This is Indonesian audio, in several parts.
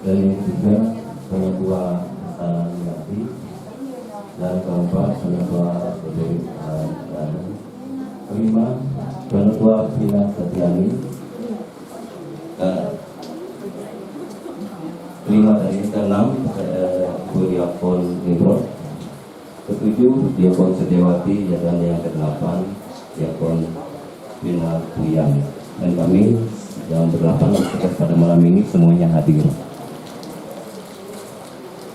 Dan yang ketiga, pengetua Sanati, dan keempat, pengetua BPI, dan kelima, pengetua Vina Setiani, kelima dari keenam, Diakon Nimrod, ketujuh, Diakon Setiawati, dan yang kedelapan, Diakon Vina Puyang. Dan kami yang berdelapan pada malam ini semuanya hadir.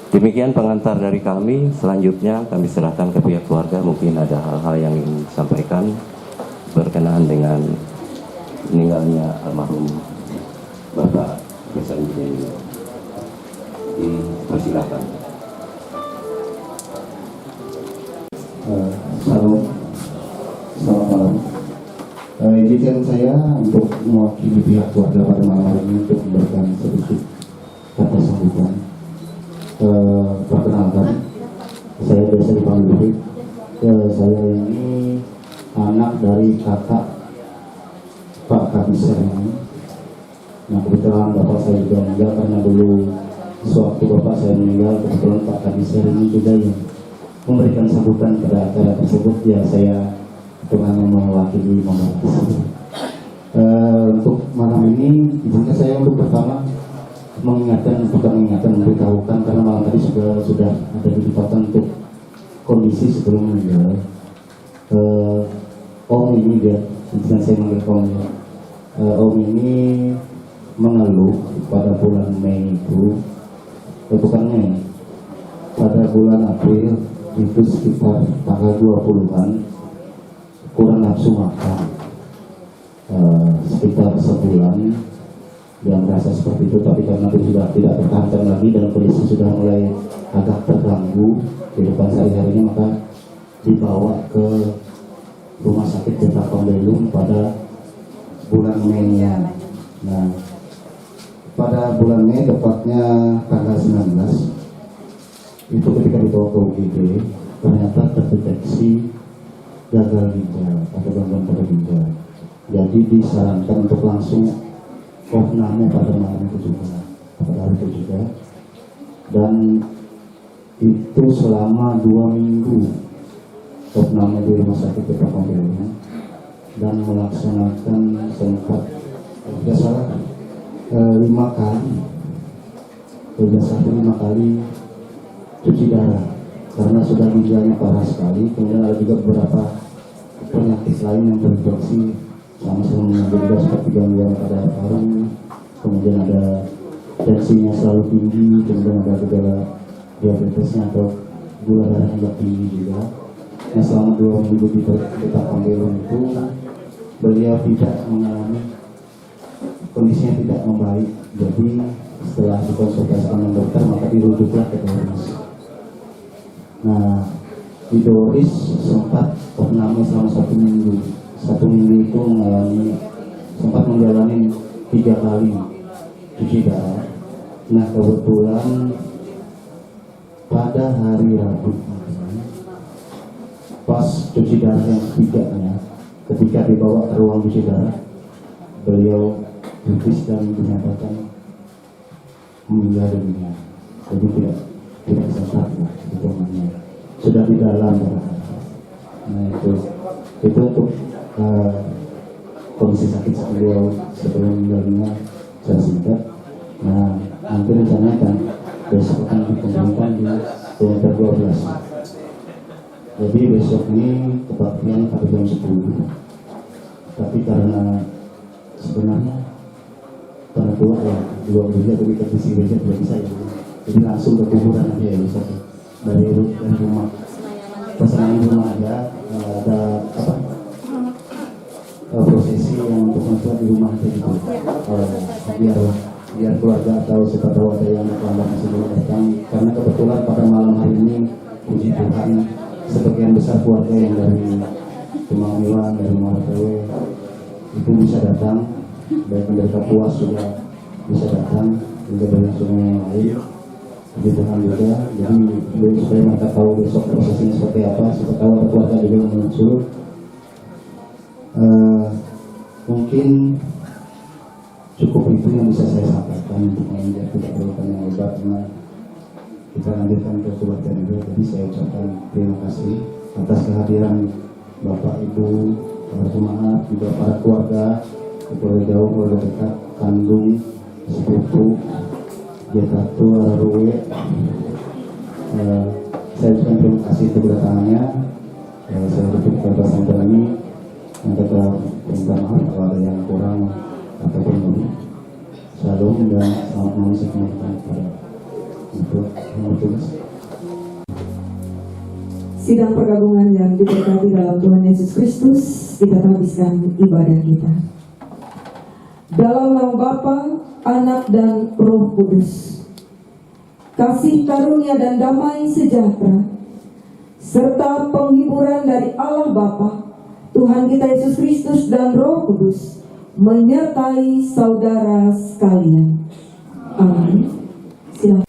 Demikian pengantar dari kami. Selanjutnya kami serahkan ke pihak keluarga. Mungkin ada hal-hal yang ingin disampaikan berkenaan dengan meninggalnya almarhum Bapak Besan Jeni. Dipersilakan. Selamat malam. Izinkan saya untuk mewakili pihak keluarga pada malam hari ini untuk memberikan sedikit kata sambutan. Perkenalkan, saya biasa dipanggil saya ini anak dari kakak Pak Kabiser ini. Nah, kebetulan bapak saya juga meninggal karena dulu sewaktu bapak saya meninggal, kebetulan Pak Kabiser ini juga yang memberikan sambutan pada acara tersebut. Ya, saya dengan mewakili membahas. Untuk malam ini, izinnya saya untuk pertama memberitahukan karena malam tadi sudah ada diberitahukan untuk kondisi sebelum meninggal. Om ini dia, izinkan saya manggil Om ya. Om ini mengeluh pada bulan Mei itu, bukan Mei, pada bulan April itu sekitar tanggal 20-an kurang nafsu makan, sekitar sebulan dia merasa seperti itu, tapi karena dia sudah tidak tertahan lagi dan kondisi sudah mulai agak terganggu kehidupan sehari-harinya, maka dibawa ke rumah sakit Kota Pembelum pada bulan Mei-nya. Nah, pada bulan Mei, tepatnya tanggal 19, itu ketika dibawa ke UGD, ternyata terdeteksi gagal ginjal atau gangguan pada ginjal. Jadi disarankan untuk langsung opname pada malam itu juga, pada hari itu juga. Dan itu selama 2 minggu opname di rumah sakit Kota Pembelum dan melaksanakan sempat tidak salah 5 kali, berdasarkan 5 kali cuci darah karena sudah ginjalnya parah sekali. Kemudian ada juga beberapa penyakit lain yang terinfeksi sama-sama juga seperti gangguan pada paru, kemudian ada tensinya selalu tinggi, kemudian ada gejala diabetesnya atau gula darahnya juga tinggi juga. Nah, selama 2 minggu di Kota Pembelum itu beliau tidak mengalami, kondisinya tidak membaik. Jadi setelah dikonsultasikan dengan dokter maka dirujuklah ke Doris. Nah, di Doris sempat opname selama 1 minggu. 1 minggu itu sempat menjalani 3 kali cuci darah. Nah, kebetulan pada hari Rabu pas cuci darah yang ketiganya, ketika dibawa ke ruang cuci darah, beliau kritis dan dinyatakan meninggal dunia. Jadi tidak sempat lah hitungannya, sudah di dalam. Nah, itu untuk kondisi sakit beliau sebelum meninggalnya saya singkat. Nah, nanti rencananya kan besok akan dikumpulkan di kilometer 12. Jadi besok ini kebaktian pada jam 10. Tapi karena sebenarnya karena tua ya, 2 gereja tapi kondisi gereja tidak bisa ya. Jadi langsung ke kuburan aja ya besok dari rumah. Pesanan rumah ada apa? prosesi yang untuk mensuat di rumah itu gitu. Biar keluarga tahu, siapa tahu ada yang terlambat masih belum datang, karena kebetulan pada malam hari ini puji Tuhan sebagian besar keluarga yang dari Tumangmilan, dari Muaratewe itu bisa datang, baik dari Kapuas juga bisa datang, juga dari sungai yang lain. Puji Tuhan juga, jadi supaya mereka tahu besok prosesnya seperti apa, siapa tahu ada keluarga juga yang menyusul. Mungkin cukup itu yang bisa saya sampaikan untuk menginjak tidak berlakukan yang hebat, karena kita lanjutkan ke kebaktian itu. Jadi saya ucapkan terima kasih atas kehadiran Bapak Ibu, para jemaat, juga para keluarga jauh, keluarga dekat, kandung, sepupu, Jetatu, Araruwe. Saya ucapkan terima kasih untuk kedatangannya. Saya ucapkan kepada sampai ini, yang kita minta maaf kalau ada yang kurang ataupun lebih. Shalom dan selamat malam semuanya kepada untuk tugas. Sidang pergabungan yang diberkati dalam Tuhan Yesus Kristus, kita habiskan ibadah kita. Dalam nama Bapa, Anak dan Roh Kudus, kasih karunia dan damai sejahtera, serta penghiburan dari Allah Bapa, Tuhan kita Yesus Kristus dan Roh Kudus, menyertai saudara sekalian. Amin. Silakan.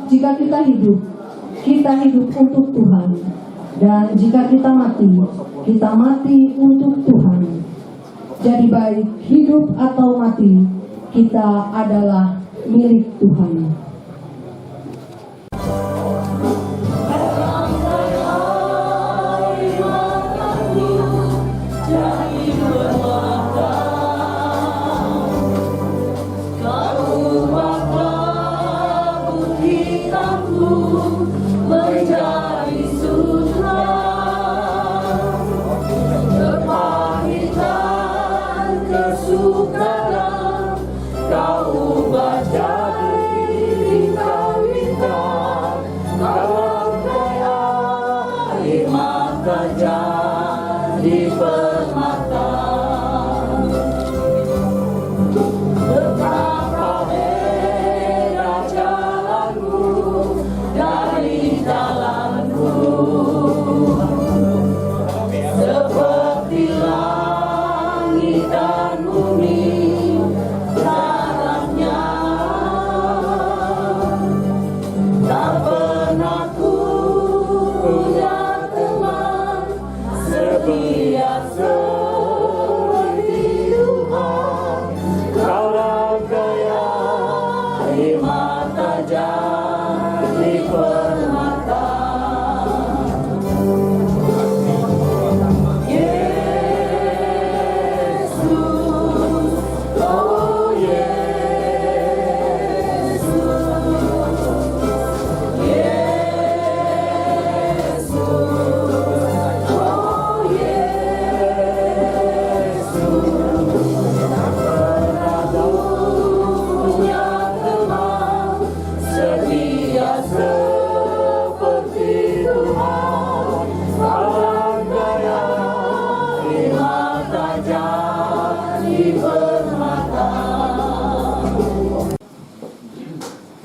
Jika kita hidup untuk Tuhan, dan jika kita mati untuk Tuhan. Jadi baik hidup atau mati, kita adalah milik Tuhan.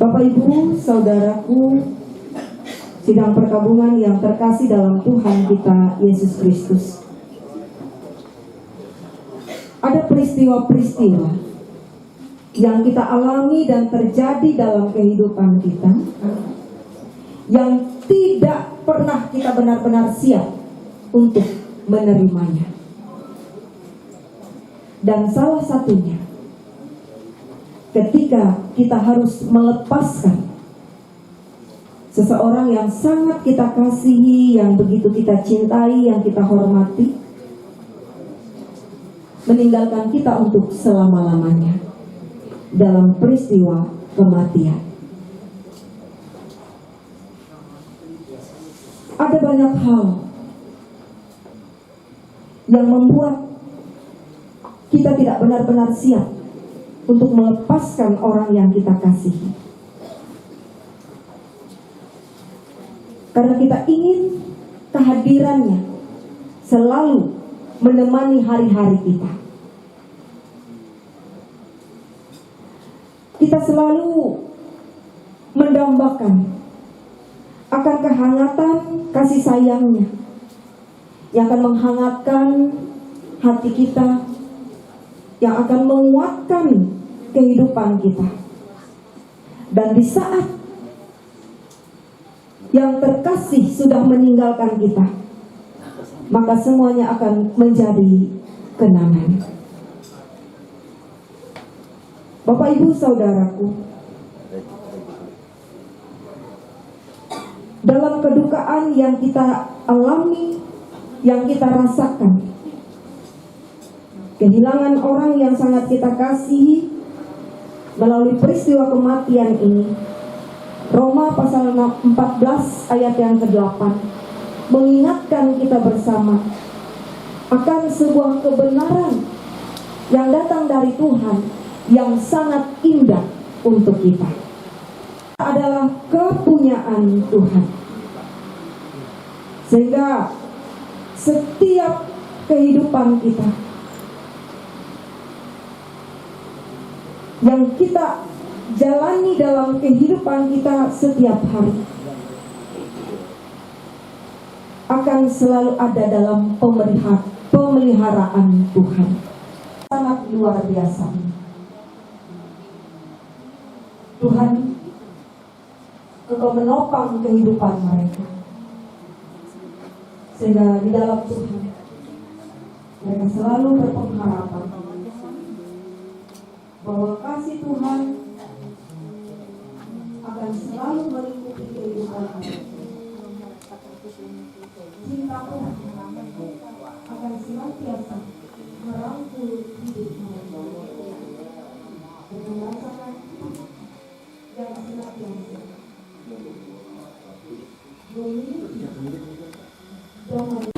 Bapak Ibu, Saudaraku, sidang perkabungan yang terkasih dalam Tuhan kita Yesus Kristus. Ada peristiwa-peristiwa yang kita alami dan terjadi dalam kehidupan kita yang tidak pernah kita benar-benar siap untuk menerimanya. Dan salah satunya ketika kita harus melepaskan seseorang yang sangat kita kasihi, yang begitu kita cintai, yang kita hormati, meninggalkan kita untuk selama-lamanya dalam peristiwa kematian. Ada banyak hal yang membuat kita tidak benar-benar siap untuk melepaskan orang yang kita kasihi. Karena kita ingin kehadirannya selalu menemani hari-hari kita. Kita selalu mendambakan akan kehangatan kasih sayangnya yang akan menghangatkan hati kita, yang akan menguatkan kehidupan kita. Dan di saat yang terkasih sudah meninggalkan kita, maka semuanya akan menjadi kenangan. Bapak, Ibu, Saudaraku, dalam kedukaan yang kita alami, yang kita rasakan, kehilangan orang yang sangat kita kasihi melalui peristiwa kematian ini, Roma pasal 14 ayat yang ke-8 mengingatkan kita bersama akan sebuah kebenaran yang datang dari Tuhan yang sangat indah untuk kita. Adalah kepunyaan Tuhan. Sehingga setiap kehidupan kita yang kita jalani dalam kehidupan kita setiap hari akan selalu ada dalam pemeliharaan Tuhan. Sangat luar biasa. Tuhan, Engkau menopang kehidupan mereka, sehingga di dalam Tuhan mereka selalu berpengharapan bahwa kasih Tuhan akan selalu meliputi kehidupan mereka. Cinta Tuhan akan senantiasa merangkul hidup mereka dengan rasakan yang senantiasa memiliki damai.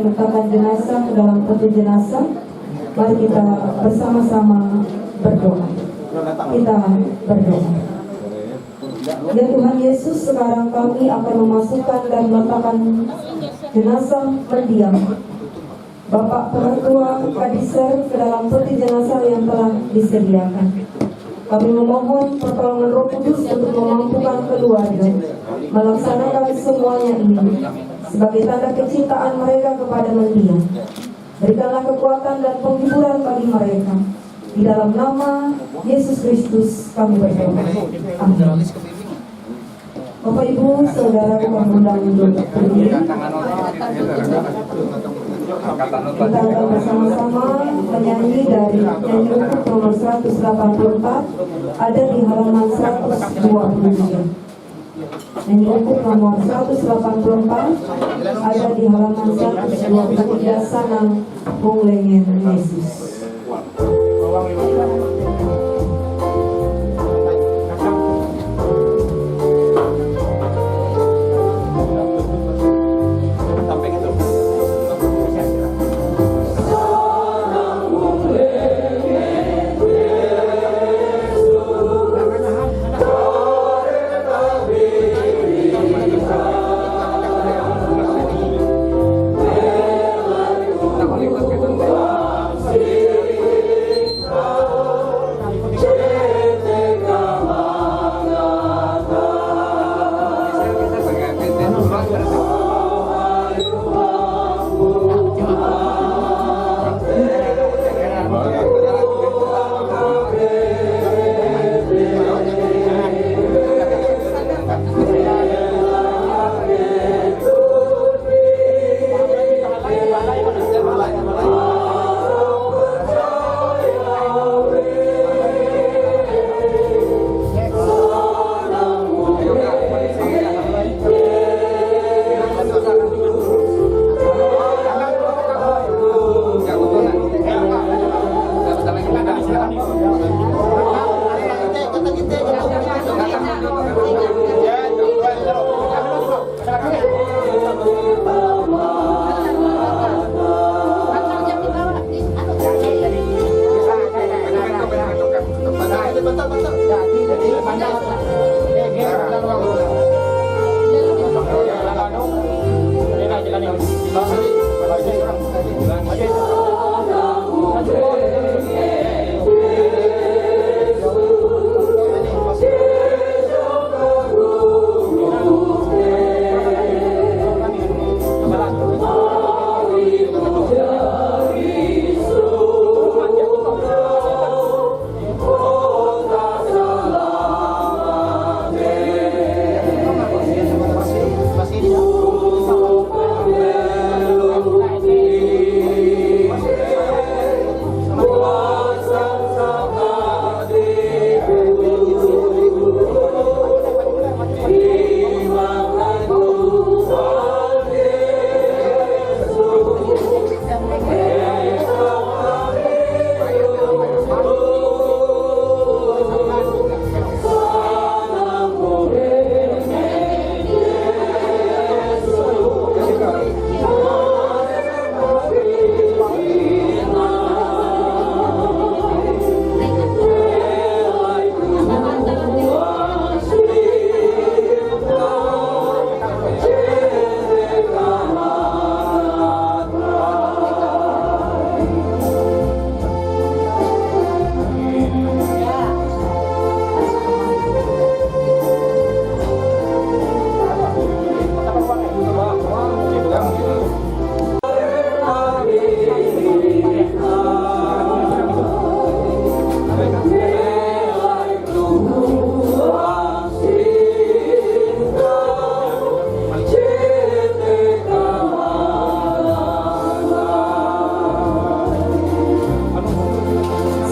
meletakkan jenazah ke dalam peti jenazah, mari kita bersama-sama berdoa. Kita berdoa. Ya Tuhan Yesus, sekarang kami akan memasukkan dan meletakkan jenazah mendiang Bapak Pemertua Kadiser ke dalam peti jenazah yang telah disediakan. Kami memohon pertolongan Roh Kudus untuk memampukan keluarga melaksanakan semuanya ini sebagai tanda kecintaan mereka kepada mendiang. Berikanlah kekuatan dan penghiburan bagi mereka. Di dalam nama Yesus Kristus kami berdoa. Amin. Bapak Ibu, saudara kami undang untuk berdiri. Kita akan bersama-sama menyanyi dari nyanyi untuk nomor 184, ada di halaman 123. Nyanyi untuk nomor 184 ada di halaman 123, Sanang Punglengen Yesus.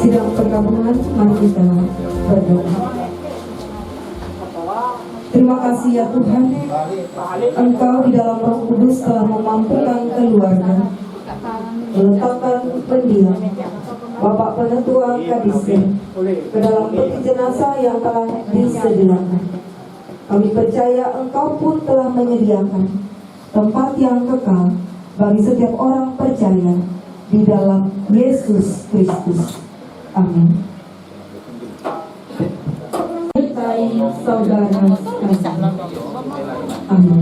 Sidang pergabungan, mari kita berdoa. Terima kasih ya Tuhan, Engkau di dalam Roh Kudus telah memampukan keluarga meletakkan pendiam Bapak Penetua Kadiser ke dalam peti jenazah yang telah disediakan. Kami percaya Engkau pun telah menyediakan tempat yang kekal bagi setiap orang percaya di dalam Yesus Kristus. Amin. Sertai saudara sekalian. Amin.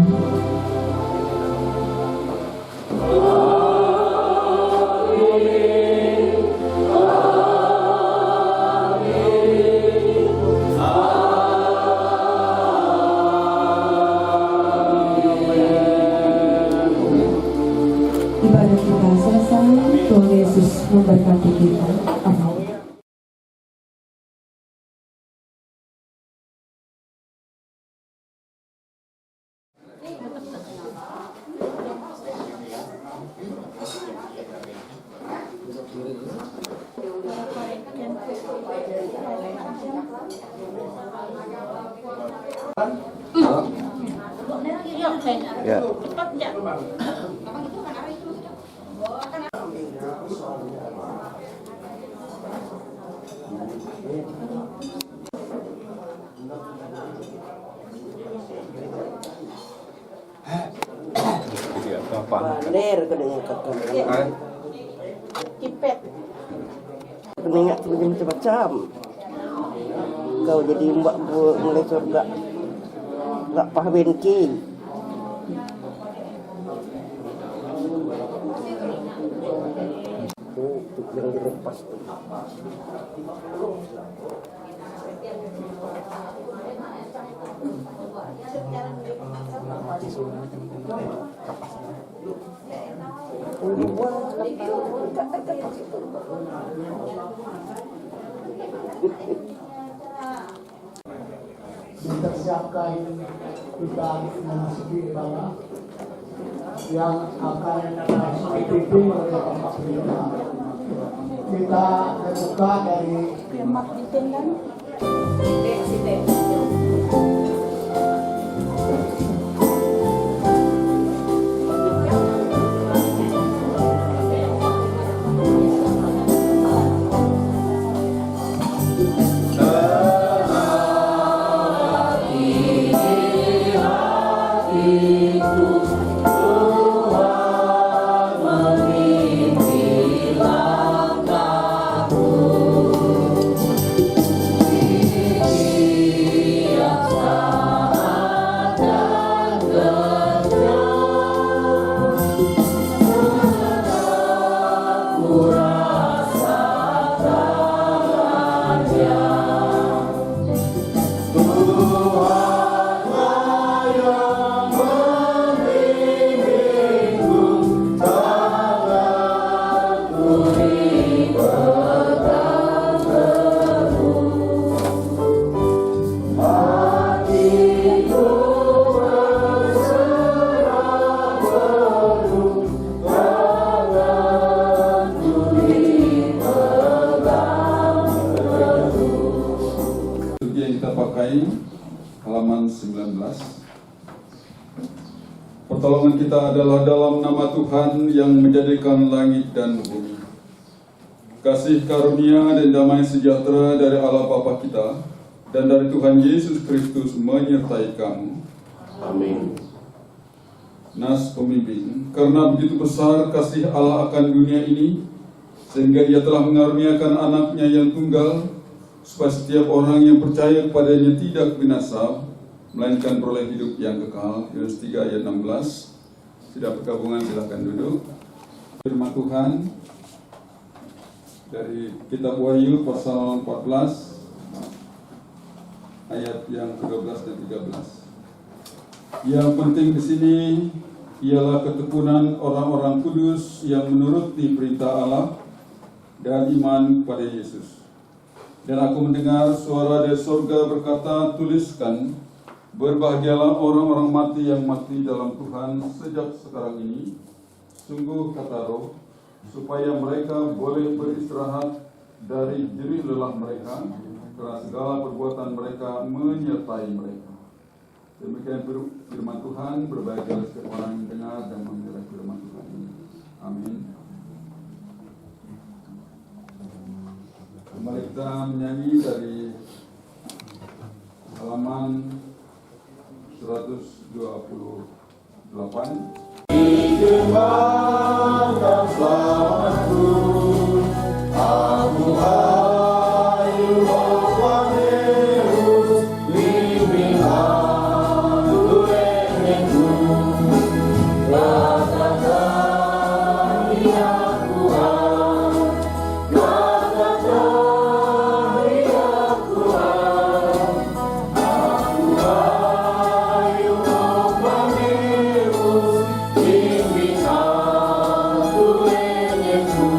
Ibadah kita selesai. Tuhan Yesus memberkati kita. Amin. Ya. Ler kadang kakak. Cipet. Penengak macam-macam. Kau jadi mbak mulai surga. Gak pahamin ki. Untuk yang dilepas tu. Mempersiapkan kita memasuki ibadah yang akan dipimpin oleh Bapak Pendeta. Kita membuka dari halaman 19. Pertolongan kita adalah dalam nama Tuhan yang menjadikan langit dan bumi. Kasih karunia dan damai sejahtera dari Allah Bapa kita dan dari Tuhan Yesus Kristus menyertai kamu. Amin. Nas pemimpin, karena begitu besar kasih Allah akan dunia ini, sehingga Dia telah mengaruniakan anaknya yang tunggal, supaya setiap orang yang percaya kepadanya tidak binasa, melainkan beroleh hidup yang kekal. Yohanes 3 ayat 16. Tidak bergabungan silakan duduk. Firman Tuhan dari kitab Wahyu pasal 14 ayat yang 13 dan 13. Yang penting di sini ialah ketekunan orang-orang kudus yang menuruti perintah Allah dan iman kepada Yesus. Dan aku mendengar suara dari surga berkata, tuliskan, berbahagialah orang-orang mati yang mati dalam Tuhan sejak sekarang ini. Sungguh kata Roh, supaya mereka boleh beristirahat dari jerih lelah mereka, karena segala perbuatan mereka menyertai mereka. Demikian firman Tuhan, berbahagialah setiap orang yang dengar dan memelihara firman Tuhan ini. Amin. Mari kita menyanyi dari halaman 128. iman dan selamatku. Aku ayu Tuhanus, bimbingan Tuhanku. Katakan ya Tuhan, katakan ya Tuhan. Aku ayu Tuhanus, bimbingan Tuhanku.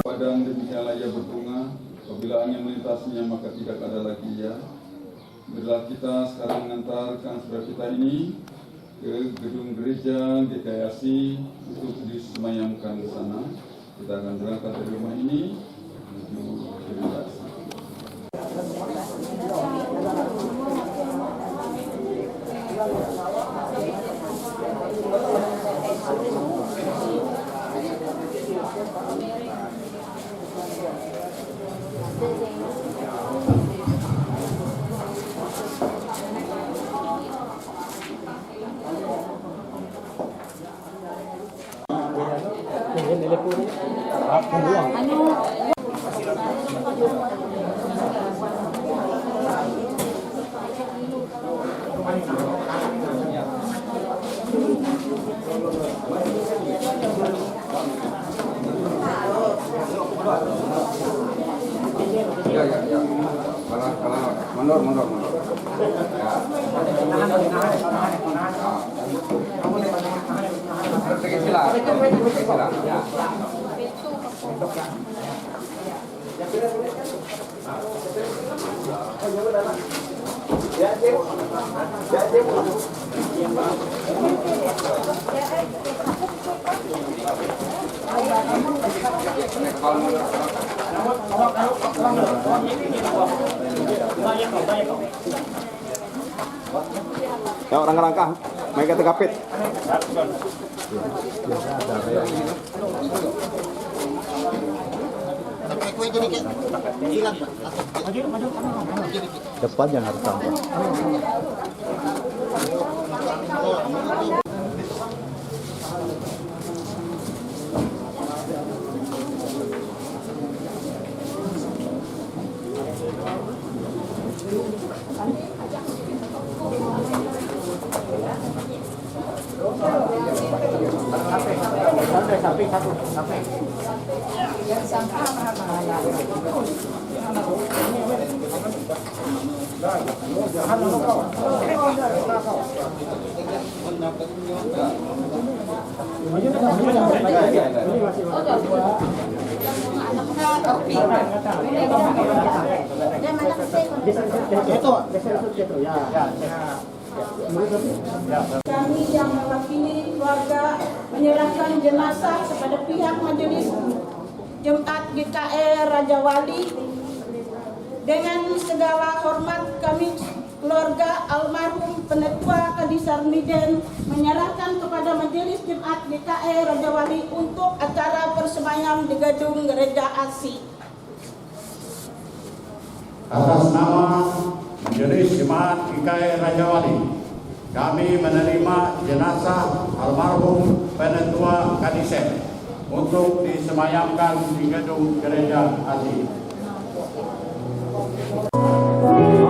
Padang demikianlah ia berbunga, apabila angin melintasinya maka tidak ada lagi ia. Marilah kita sekarang mengantarkan saudara kita ini ke gedung gereja GKI untuk disemayamkan di sana. Kita akan berangkat dari rumah ini menuju gedung GKI. Mundur. Ya. Ya, orang-orang mereka tegapit. Depan yang harus tambah. Kami yang mewakili keluarga menyerahkan jenazah kepada pihak Majelis Jemaat GKI Raja Wali. Dengan segala hormat kami keluarga almarhum Penetua Kadisar Niden menyerahkan kepada Majelis Jemaat GKI Raja Wali untuk acara persembahyang di gedung Gereja ASI. Atas nama Majelis Jemaat GKI Raja Wali, kami menerima jenazah almarhum Penetua Kadisar untuk disemayamkan di gedung Gereja ASI. Amin.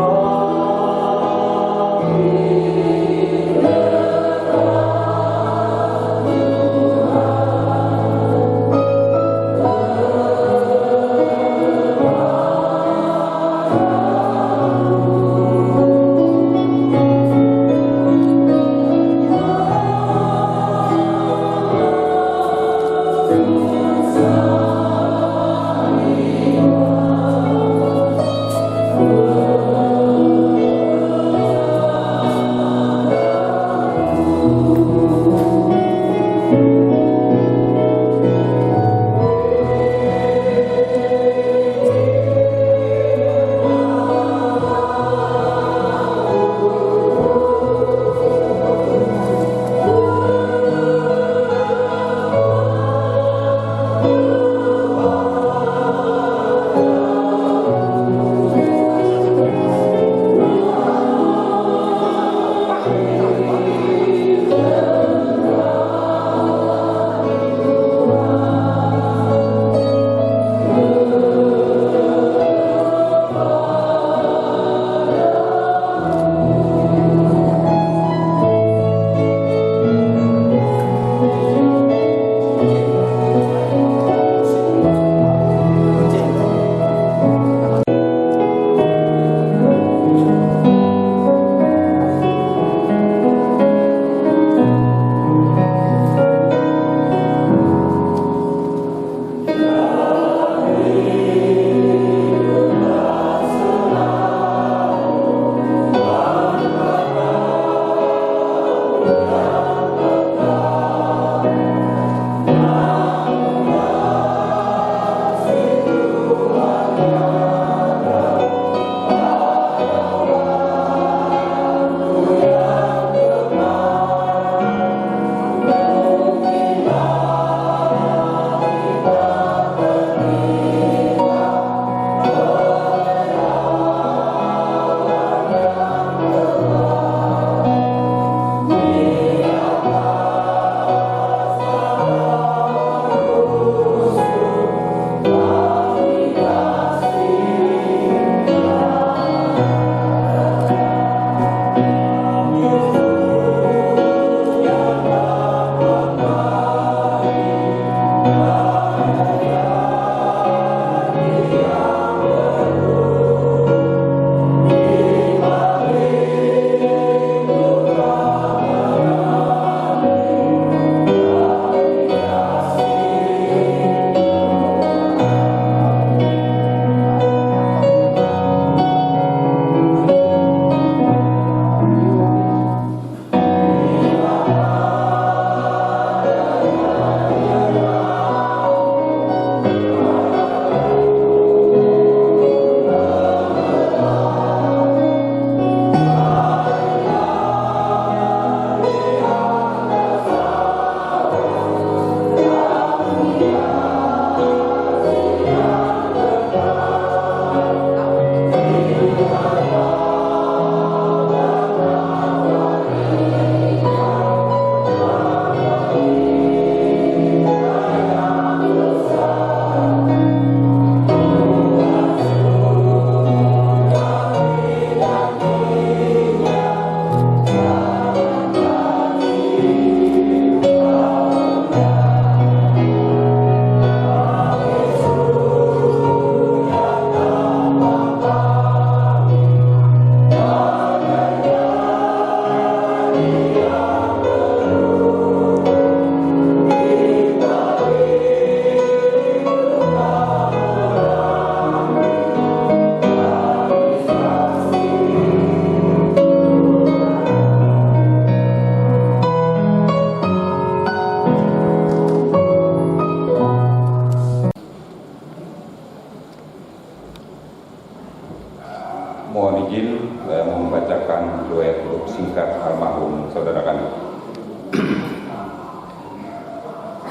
menyampaikan riwayat hidup singkat almarhum saudara kami.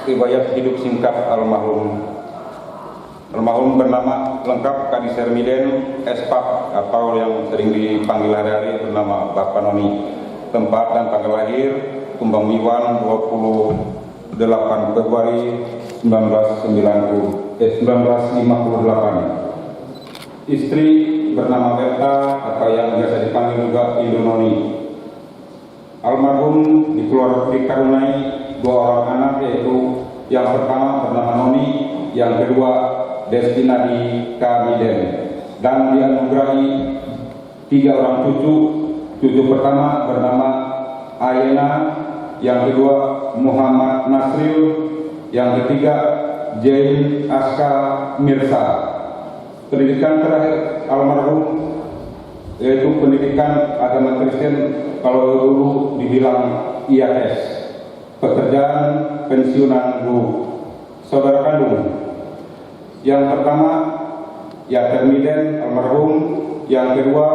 Riwayat hidup singkat almarhum bernama lengkap Kadi Sermiden Espak atau yang sering dipanggil hari-hari bernama Bapak Noni. Tempat dan tanggal lahir Kumbang Miwan 28 Februari 1958. Istri bernama Berta atau yang biasa dipanggil juga Ibu Noni. Almarhum dikaruniai 2 orang anak, yaitu yang pertama bernama Noni, yang kedua Destina di Kamiden, dan dianugerahi 3 orang cucu. Cucu pertama bernama Ayena, yang kedua Muhammad Nasril, yang ketiga Jain Aska Mirsa. Pendidikan terakhir almarhum yaitu pendidikan agama Kristen, kalau dulu dibilang IAS, pekerjaan pensiunan guru. Saudara kandung yang pertama Yatermiden almarhum, yang kedua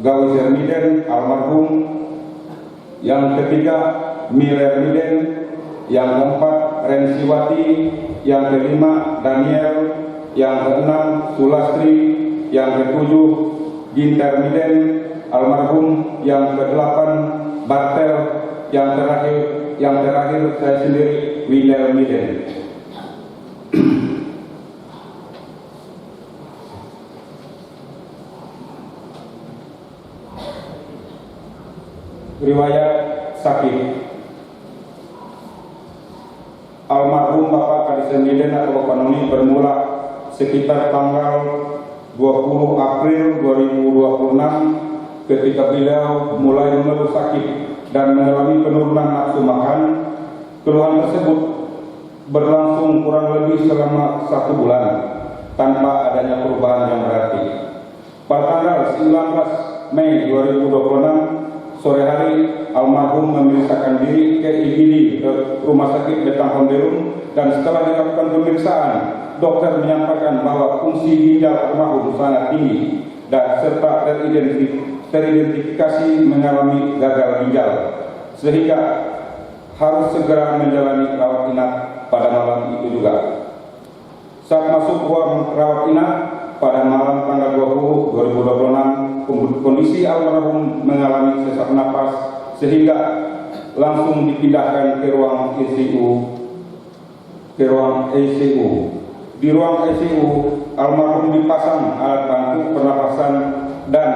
Gawi Sermiden almarhum, yang ketiga Miller Miden, yang keempat Rensiwati, yang kelima Daniel, yang keenam Sulastri, yang ketujuh Ginter Miden almarhum, yang kedelapan Bartel, yang terakhir saya sendiri William Miden. Riwayat sakit almarhum Bapak Kadi Sermiden atau Bapak Noni bermula sekitar tanggal 20 April 2026 ketika beliau mulai mengeluh sakit dan mengalami penurunan nafsu makan. Keluhan tersebut berlangsung kurang lebih selama 1 bulan tanpa adanya perubahan yang berarti. Pada tanggal 19 Mei 2026 sore hari, almarhum memeriksakan diri ke IGD, Rumah Sakit Betang Honderun, dan setelah dilakukan pemeriksaan, dokter menyampaikan bahwa fungsi ginjal almarhum sangat tinggi dan serta teridentifikasi mengalami gagal ginjal, sehingga harus segera menjalani rawat inap pada malam itu juga. Saat masuk ruang rawat inap pada malam tanggal 20 2026, kondisi almarhum mengalami sesak napas sehingga langsung dipindahkan ke ruang ICU. Di ruang ICU, almarhum dipasang alat bantu pernapasan dan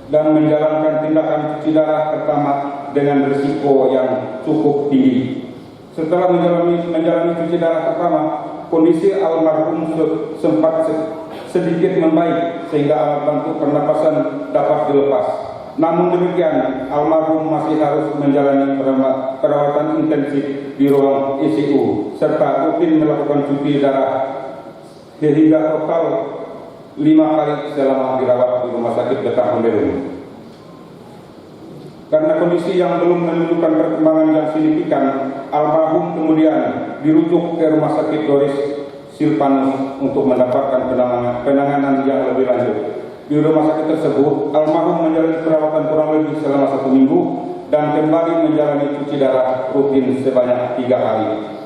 menjalankan tindakan cuci darah pertama dengan risiko yang cukup tinggi. Setelah menjalani cuci darah pertama, kondisi almarhum sempat sedikit membaik sehingga alat bantu pernapasan dapat dilepas. Namun demikian, almarhum masih harus menjalani perawatan intensif di ruang ICU serta rutin melakukan cuci darah sehingga total 5 kali selama dirawat di Rumah Sakit Betang Honderun. Karena kondisi yang belum menunjukkan perkembangan yang signifikan, almarhum kemudian dirujuk ke Rumah Sakit Doris Silvanus untuk mendapatkan penanganan yang lebih lanjut. Di rumah sakit tersebut, almarhum menjalani perawatan kurang lebih selama 1 minggu dan kembali menjalani cuci darah rutin sebanyak 3 kali.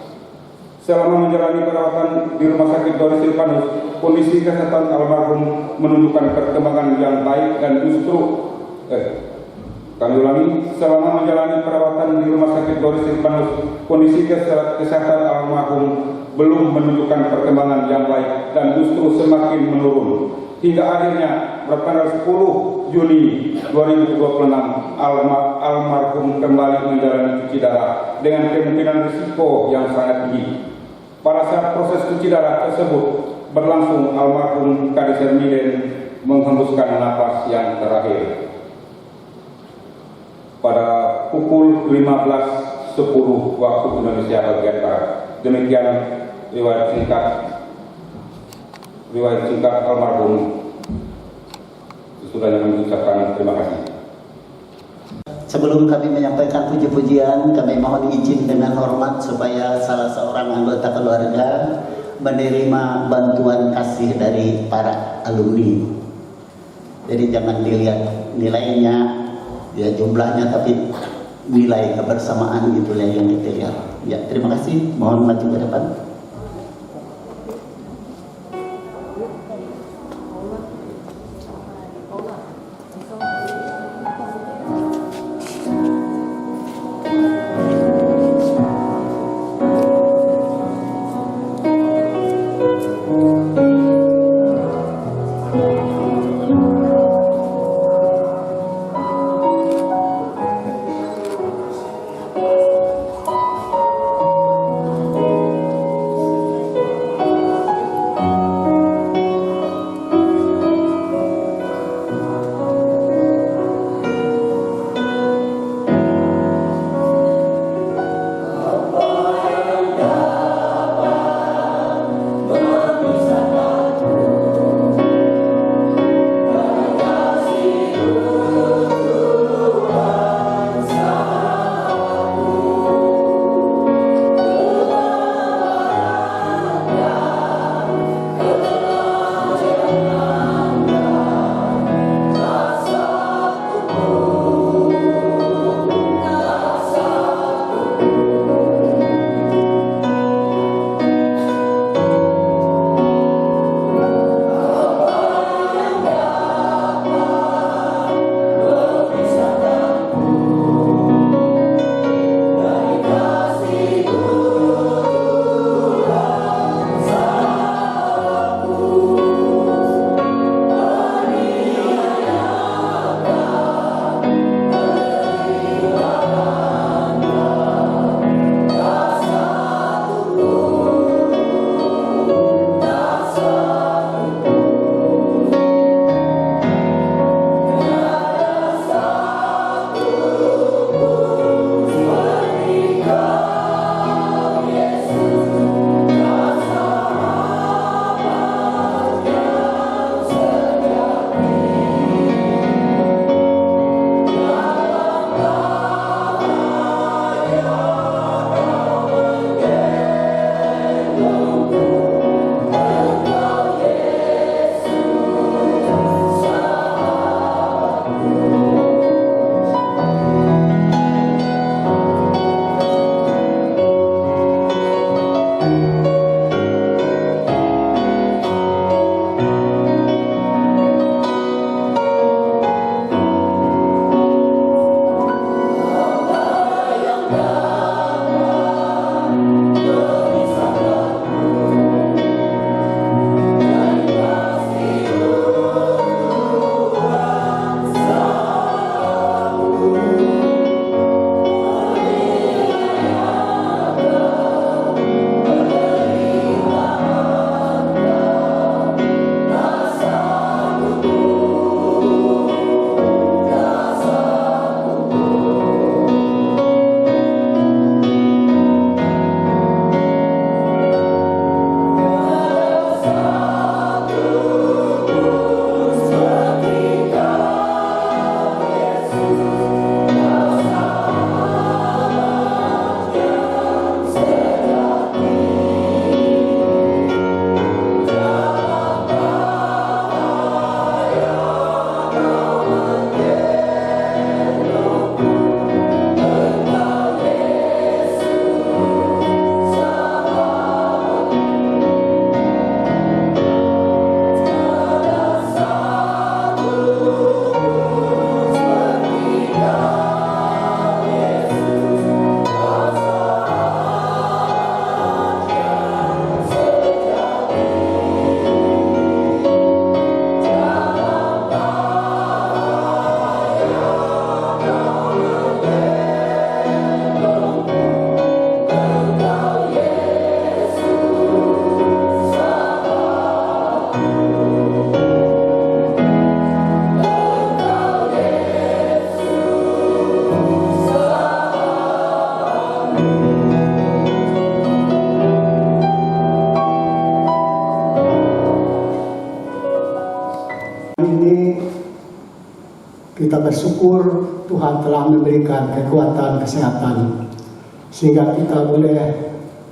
Selama menjalani perawatan di Rumah Sakit Doris Silvanus, kondisi kesehatan almarhum menunjukkan perkembangan yang baik dan justru selama menjalani perawatan di Rumah Sakit Doris Silvanus, kondisi kesehatan almarhum belum menunjukkan perkembangan yang baik dan justru semakin menurun. Hingga akhirnya bertanggal 10 Juni 2026, almarhum kembali menjalani cuci darah dengan kemungkinan risiko yang sangat tinggi. Pada saat proses cuci darah tersebut berlangsung, almarhum Kadi Sermiden menghembuskan napas yang terakhir pada pukul 15.10 waktu Indonesia bagian Barat. Demikian riwayat singkat almarhum. Sesudahnya mengucapkan terima kasih. Sebelum kami menyampaikan puji-pujian, kami mohon izin dengan hormat supaya salah seorang anggota keluarga menerima bantuan kasih dari para alumni. Jadi jangan dilihat nilainya, ya jumlahnya, tapi nilai kebersamaan itulah yang kita lihat. Ya, terima kasih. Mohon maju ke depan. Kita bersyukur Tuhan telah memberikan kekuatan kesehatan sehingga kita boleh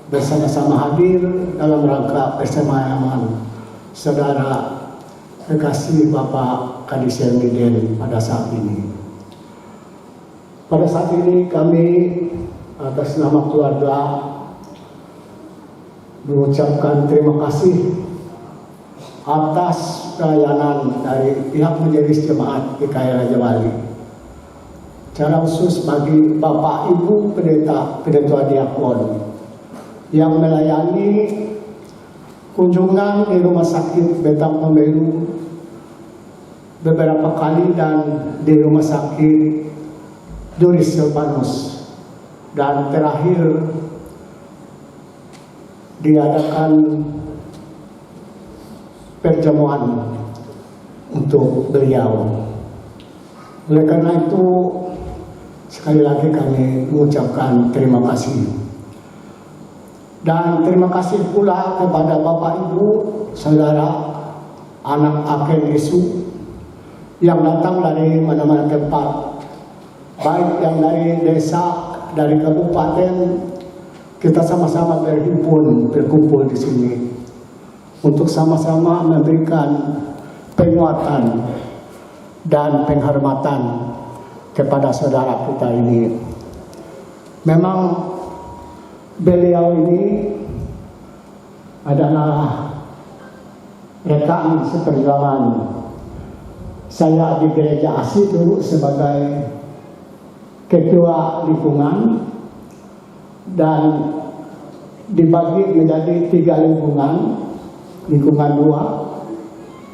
bersama-sama hadir dalam rangka persembahan saudara kekasih Bapak Kadis Miden pada saat ini. Pada saat ini kami atas nama keluarga mengucapkan terima kasih atas pelayanan dari pihak Majelis Jemaat GKI Rajawali. Secara khusus bagi Bapak Ibu Pendeta Diakon yang melayani kunjungan di Rumah Sakit Betang Pembelu beberapa kali dan di Rumah Sakit Doris Silvanus, dan terakhir diadakan perjamuan untuk beliau. Oleh karena itu, sekali lagi kami mengucapkan terima kasih. Dan terima kasih pula kepada Bapak Ibu, saudara, anak Aken Yesu yang datang dari mana-mana tempat, baik yang dari desa, dari kabupaten. Kita sama-sama berkumpul di sini untuk sama-sama memberikan penguatan dan penghormatan kepada saudara kita ini. Memang beliau ini adalah rekan seperjuangan saya di Gereja Asih dulu sebagai ketua lingkungan, dan dibagi menjadi 3 lingkungan 2.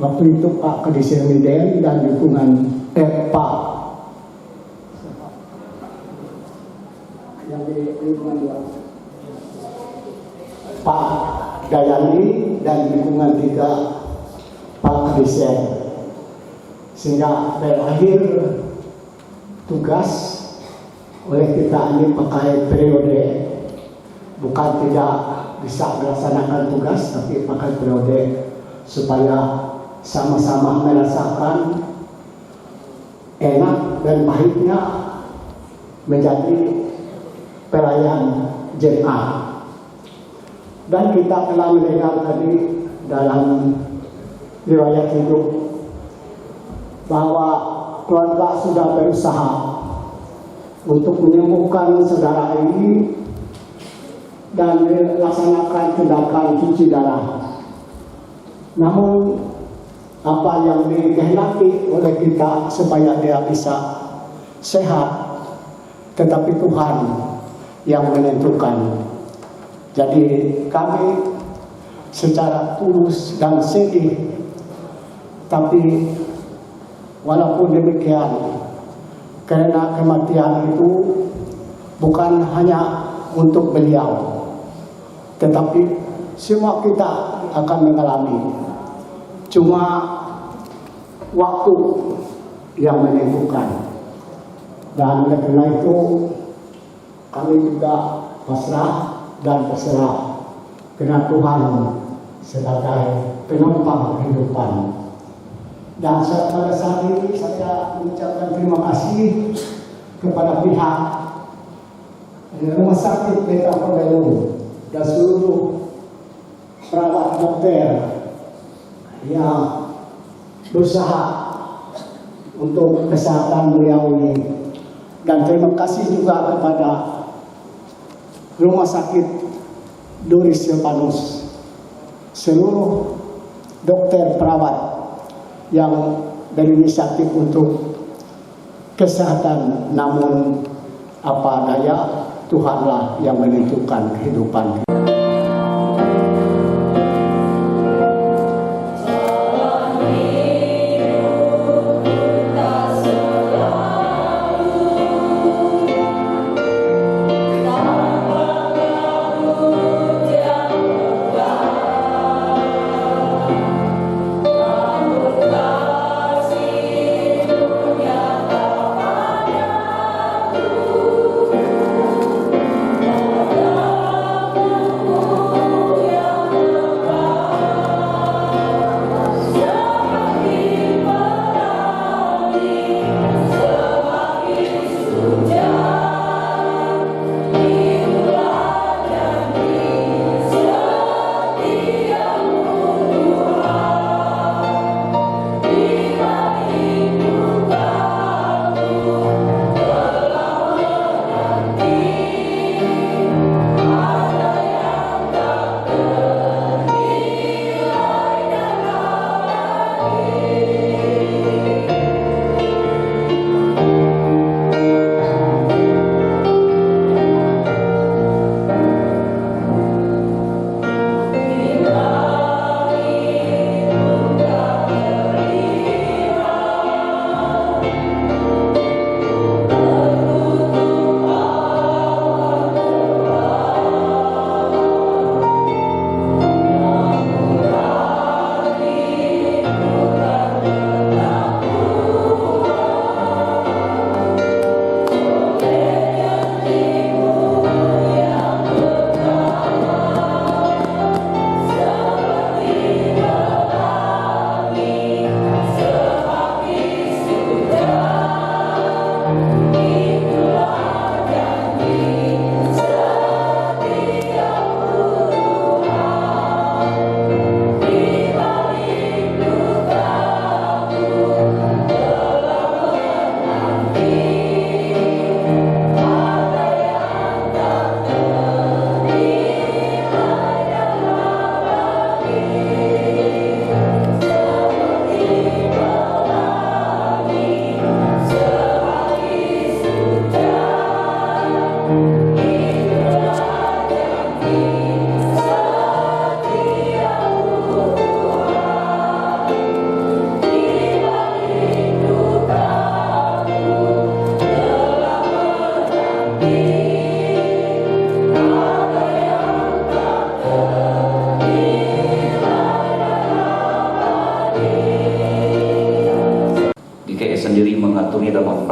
Waktu itu Pak Kadis Miden dan lingkungan Pak yang di lingkungan 2 Pak Dayani, dan lingkungan 3 Pak Kadis. Sehingga berakhir tugas oleh kita ini pakai periode, bukan tidak bisa melaksanakan tugas, tapi pakai periode supaya sama-sama merasakan enak dan pahitnya menjadi pelayan jemaat. Dan kita telah mendengar tadi dalam riwayat hidup bahwa keluarga sudah berusaha untuk menyembuhkan saudara ini dan melaksanakan tindakan cuci darah. Namun apa yang dikehendaki oleh kita supaya dia bisa sehat, tetapi Tuhan yang menentukan. Jadi kami secara tulus dan sedih, tapi walaupun demikian, karena kematian itu bukan hanya untuk beliau, tetapi semua kita akan mengalami. Cuma waktu yang menentukan. Dan oleh karena itu kami juga pasrah dan berserah kepada Tuhan sebagai penopang kehidupan. Dan pada saat ini saya mengucapkan terima kasih kepada pihak Rumah Sakit Betang Pembelu dan seluruh perawat dokter yang berusaha untuk kesehatan beliau ini. Dan terima kasih juga kepada Rumah Sakit Doris Silvanus, seluruh dokter perawat yang berinisiatif untuk kesehatan, namun apa daya, Tuhanlah yang menentukan kehidupan.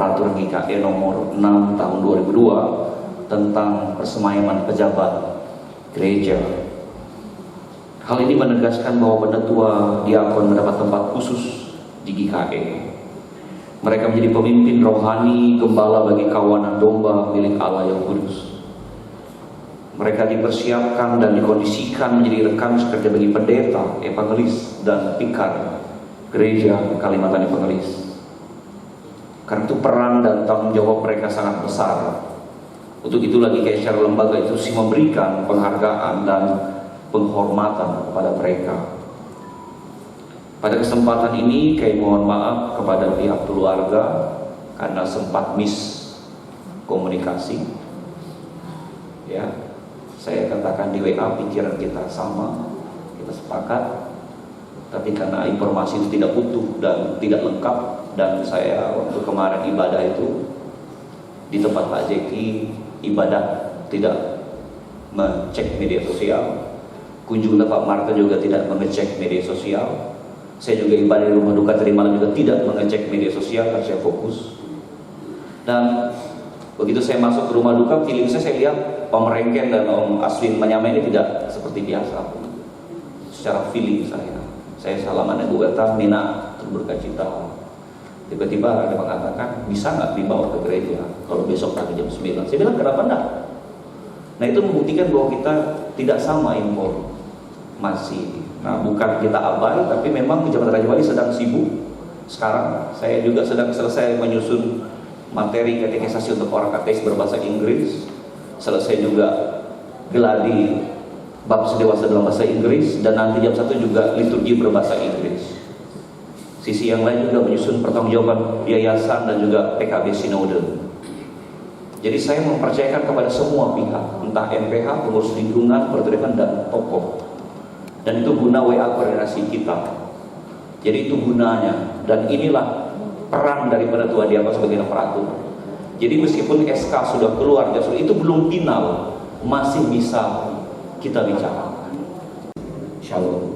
Peraturan GKE nomor 6 tahun 2002 tentang persemayaman pejabat gereja. Hal ini menegaskan bahwa penetua diakon mendapat tempat khusus di GKE. Mereka menjadi pemimpin rohani, gembala bagi kawanan domba milik Allah yang kudus. Mereka dipersiapkan dan dikondisikan menjadi rekan sekerja bagi pendeta, evangelis, dan pikar gereja Kalimantan Evangelis. Karena itu peran dan tanggung jawab mereka sangat besar. Untuk itu lagi kayak secara lembaga itu sih memberikan penghargaan dan penghormatan kepada mereka. Pada kesempatan ini kayak mohon maaf kepada pihak keluarga karena sempat komunikasi. Ya, saya katakan di WA pikiran kita sama, kita sepakat. Tapi karena informasi itu tidak utuh dan tidak lengkap, dan saya waktu kemarin ibadah itu di tempat Pak Jeki ibadah tidak mengecek media sosial, kunjungan Pak Marta juga tidak mengecek media sosial. Saya juga ibadah di rumah duka tadi malam juga tidak mengecek media sosial karena saya fokus. Dan begitu saya masuk ke rumah duka, feeling saya lihat Om Rengken dan Om Aswin Menyama ini tidak seperti biasa. Secara feeling saya salaman Ibu Gata, Nina berduka cita. Tiba-tiba ada mengatakan, bisa nggak dibawa ke gereja kalau besok pagi jam 9? Saya bilang, kenapa enggak? Nah, itu membuktikan bahwa kita tidak sama informasi. Nah, bukan kita abai, tapi memang Jemaat Raja Wali sedang sibuk. Sekarang saya juga sedang selesai menyusun materi katekisasi untuk orang katekis berbahasa Inggris. Selesai juga geladi bab sedewasa dalam bahasa Inggris, dan nanti jam 1 juga liturgi berbahasa Inggris. Sisi yang lain juga menyusun pertanggungjawaban yayasan dan juga PKB Sinode. Jadi saya mempercayakan kepada semua pihak, entah MPH, pengurus lingkungan, perturekan, dan tokoh. Dan itu guna WA koordinasi kita. Jadi itu gunanya, dan inilah peran dari penetua diakon sebagai operator. Jadi meskipun SK sudah keluar, itu belum final, masih bisa kita bicarakan. Shalom.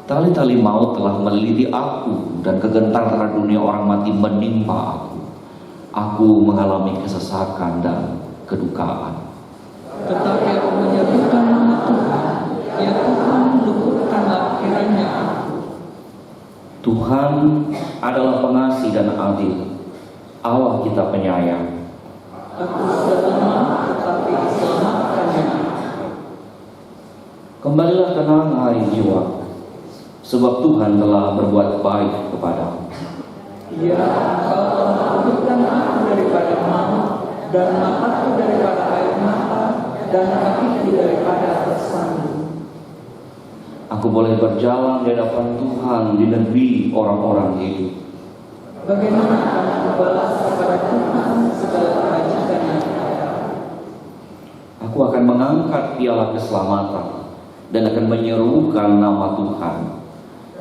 Tali-tali maut telah meliliti aku, dan kegentaran dunia orang mati menimpa aku. Aku mengalami kesesakan dan kedukaan. Tetapi aku menyebutkan nama Tuhan, ya Tuhan, luputkanlah kiranya aku. Tuhan adalah pengasih dan adil, Allah kita penyayang. Aku sudah lemah, tetapi diselamatkannya. Kembalilah tenang hai jiwa, sebab Tuhan telah berbuat baik kepadamu. Ya, Engkau telah memberikan aku daripada maut, dan mataku daripada air mata, dan kakiku daripada tersandung. Aku boleh berjalan di hadapan Tuhan di negeri orang-orang hidup. Bagaimana akan aku balas kepada Tuhan segala kebajikannya? Aku akan mengangkat piala keselamatan dan akan menyerukan nama Tuhan.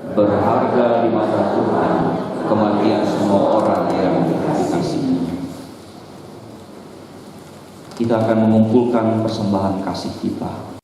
Berharga di mata Tuhan kematian semua orang yang dikasihi. Kita akan mengumpulkan persembahan kasih kita.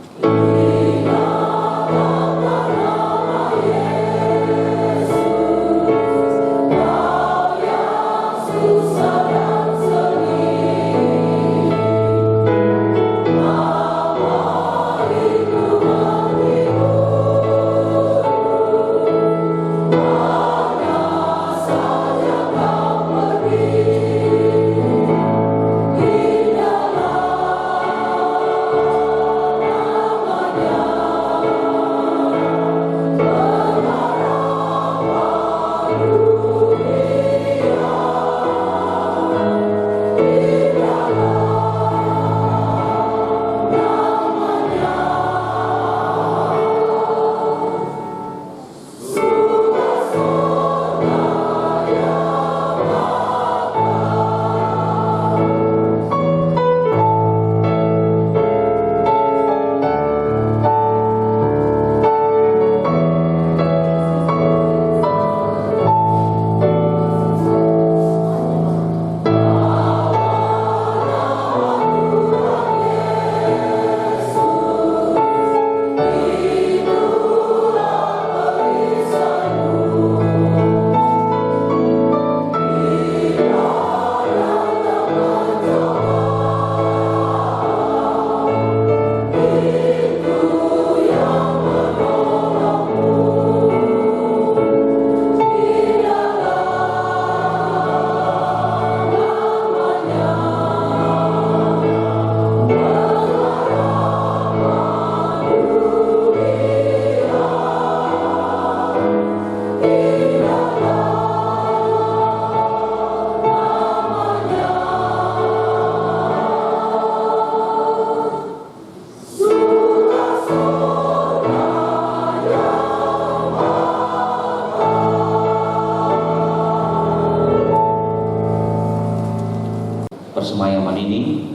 persemayaman ini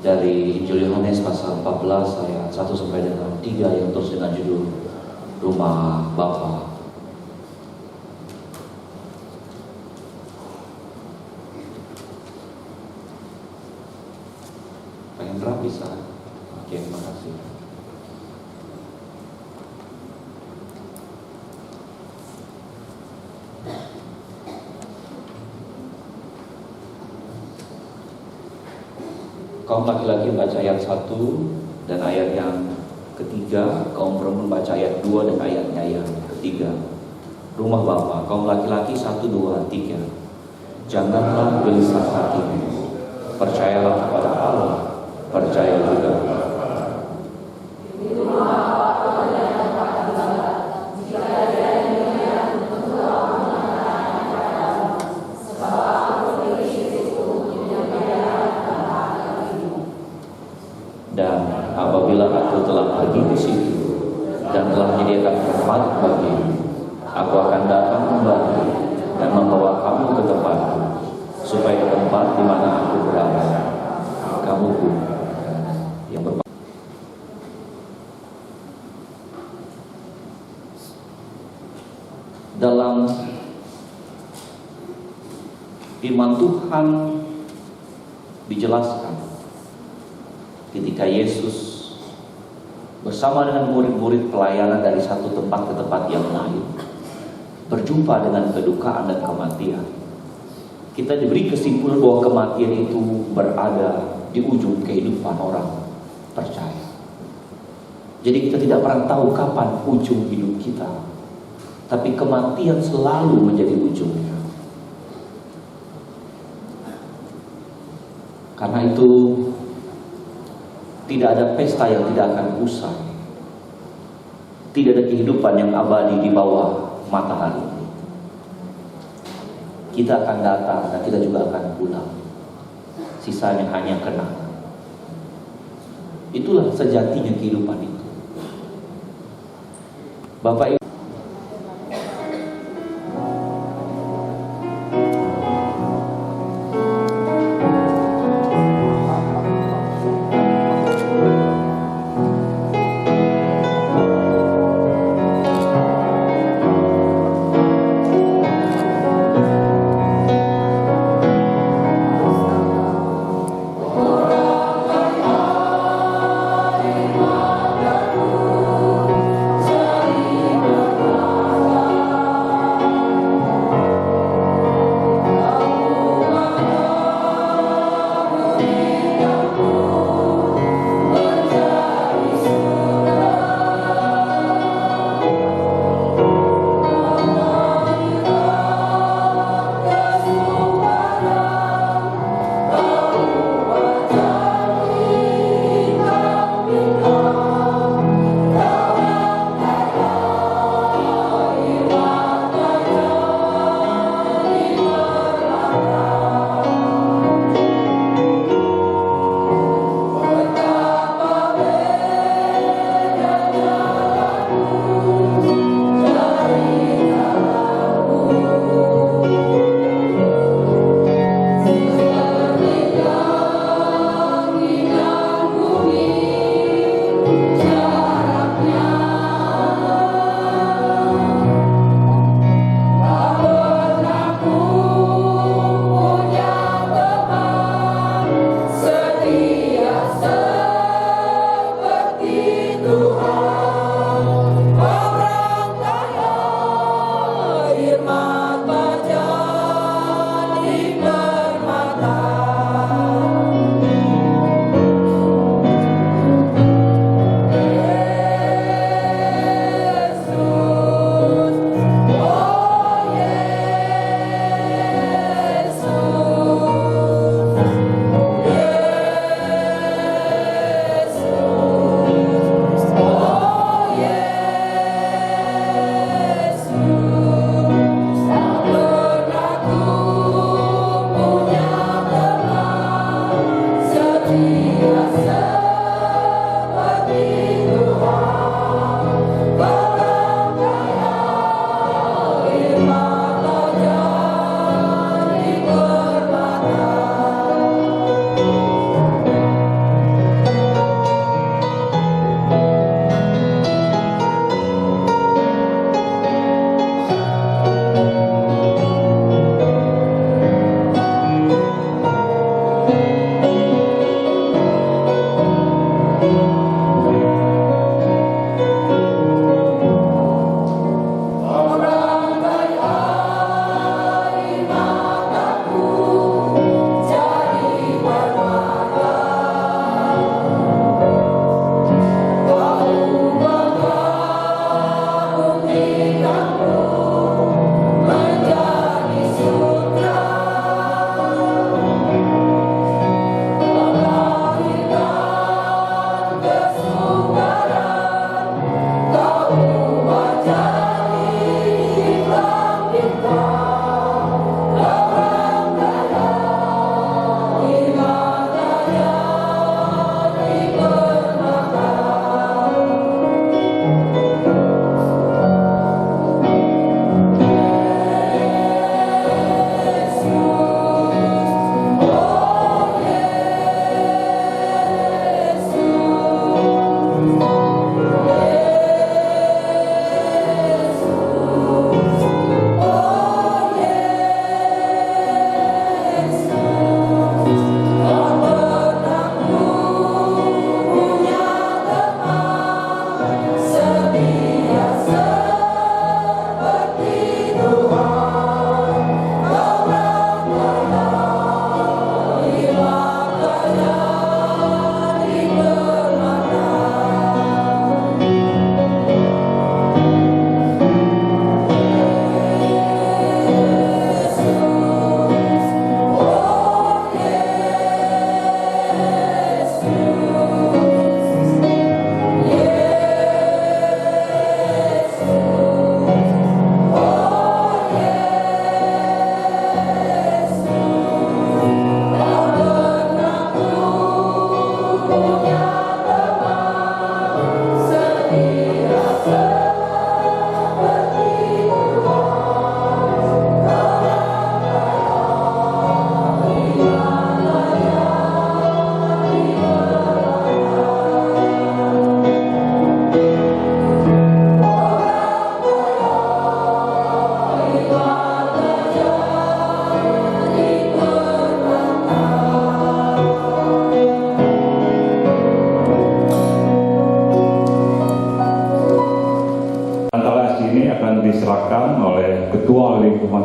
dari Injil Yohanes pasal 14 ayat 1 sampai dengan 3 yang terus dengan judul Rumah Bapa. Pengen rap bisa? Oke, terima kasih. Kaum laki-laki baca ayat 1 dan ayat yang ketiga, kaum perempuan baca ayat 2 dan ayatnya yang ketiga. Rumah Bapa, kaum laki-laki 1, 2, 3. Janganlah gelisah hatimu, percayalah kepada Allah, percaya juga. Dan apabila aku telah pergi ke situ dan telah menyediakan tempat bagimu, aku akan datang kembali dan membawa kamu ke tempatku, supaya tempat di mana aku berada, kamu pun yang berbahagia. Dalam firman Tuhan dijelaskan ketika Yesus bersama dengan murid-murid pelayanan dari satu tempat ke tempat yang lain, berjumpa dengan kedukaan dan kematian. Kita diberi kesimpulan bahwa kematian itu berada di ujung kehidupan orang percaya. Jadi kita tidak pernah tahu kapan ujung hidup kita, tapi kematian selalu menjadi ujungnya. Karena itu tidak ada pesta yang tidak akan usai. Tidak ada kehidupan yang abadi di bawah matahari. Kita akan datang dan kita juga akan pulang. Sisanya hanya kenangan. Itulah sejatinya kehidupan itu. Bapak Ibu, Terima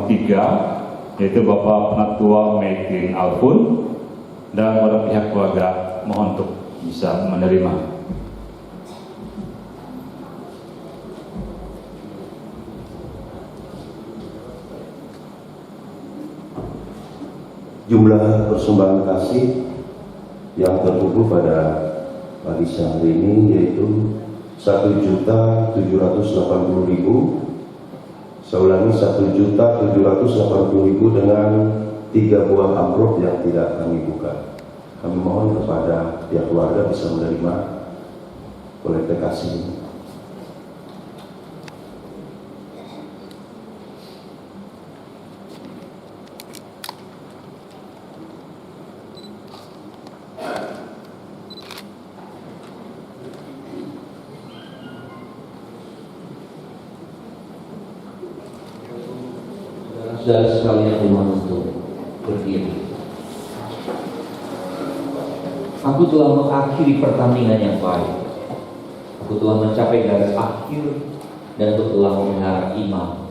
nomor 3, yaitu Bapak Penatua Mekin Alpun, dan para pihak keluarga mohon untuk bisa menerima. Jumlah persembahan kasih yang terkumpul pada pagi siang hari ini yaitu 1.780.000. Saya ulangi, 1.780.000 dengan 3 buah amplop yang tidak kami buka. Kami mohon kepada pihak keluarga bisa menerima kolekte kasih ini. Saudara sekalian, dimohon untuk berdiri. Aku telah mengakhiri pertandingan yang baik. Aku telah mencapai garis akhir dan aku telah memelihara iman.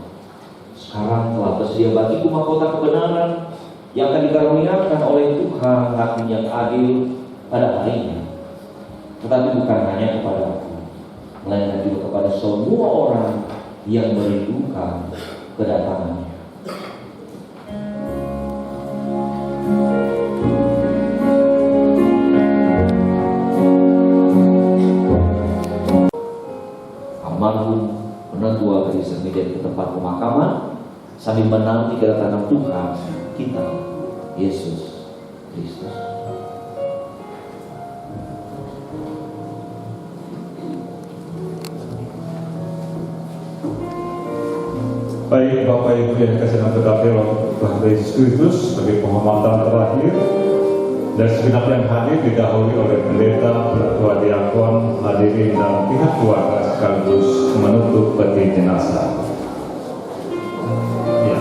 Sekarang telah tersedia bagiku mahkota kebenaran yang akan dikaruniakan oleh Tuhan Hakim yang adil pada harinya. Tetapi bukan hanya kepada aku, melainkan juga kepada semua orang yang merindukan kedatangannya. Almarhum Penatua Kadis Medan ke tempat pemakaman sambil menanti kedatangan Tuhan kita, Yesus Kristus. Baik Bapak Ibu yang dikasihi tetapi Tuhan Yesus Kristus, sebagai penghormatan terakhir dan segenap yang hadir didahului oleh pendeta, penatua diakon, hadirin dan pihak keluarga sekaligus menutup peti jenazah. Ya.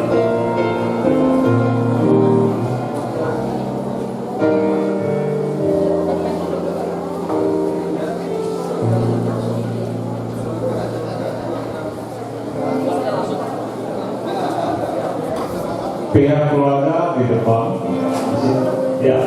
Pihak keluarga di depan. Ya.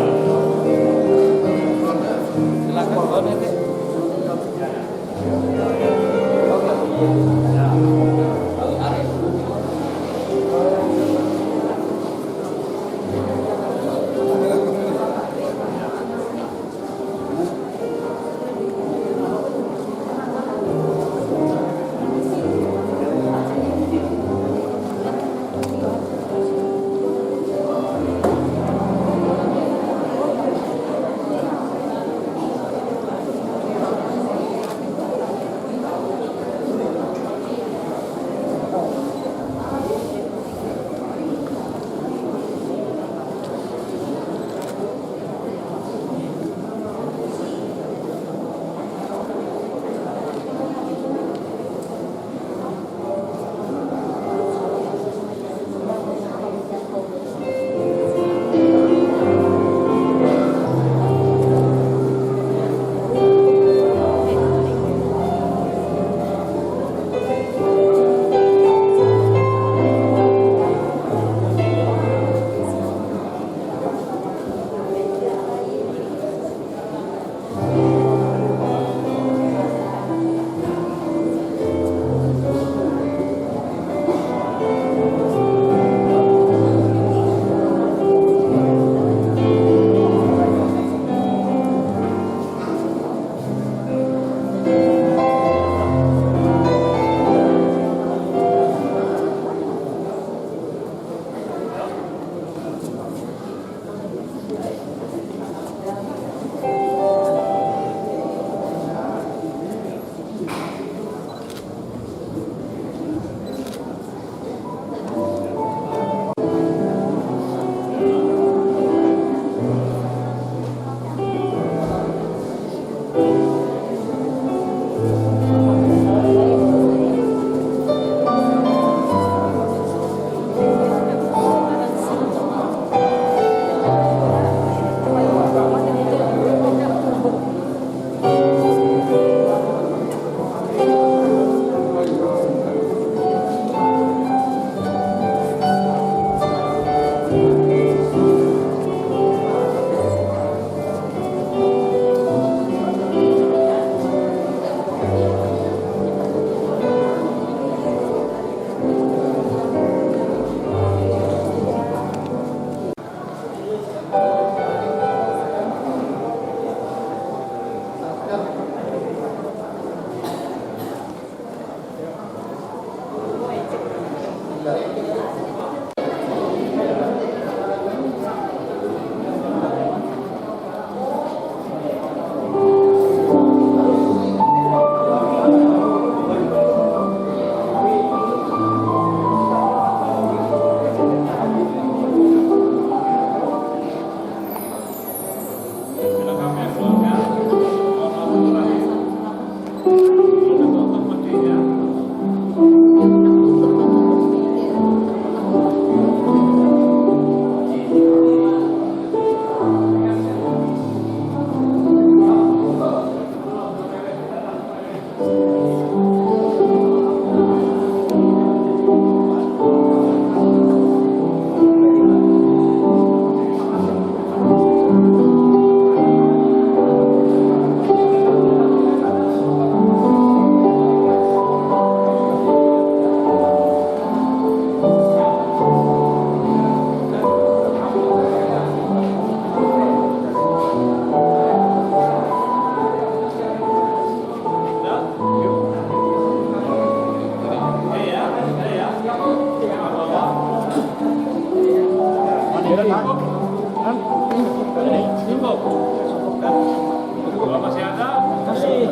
Masih ada? Masih.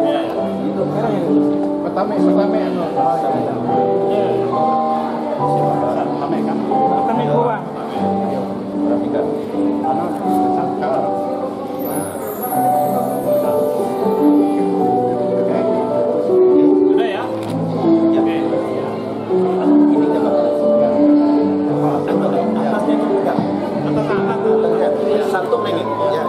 Ya. Pertama. Pertama kurang. Berarti kan. Sudah ya? Ya. Ini coba. Atasnya juga. Satu lagi. Ya.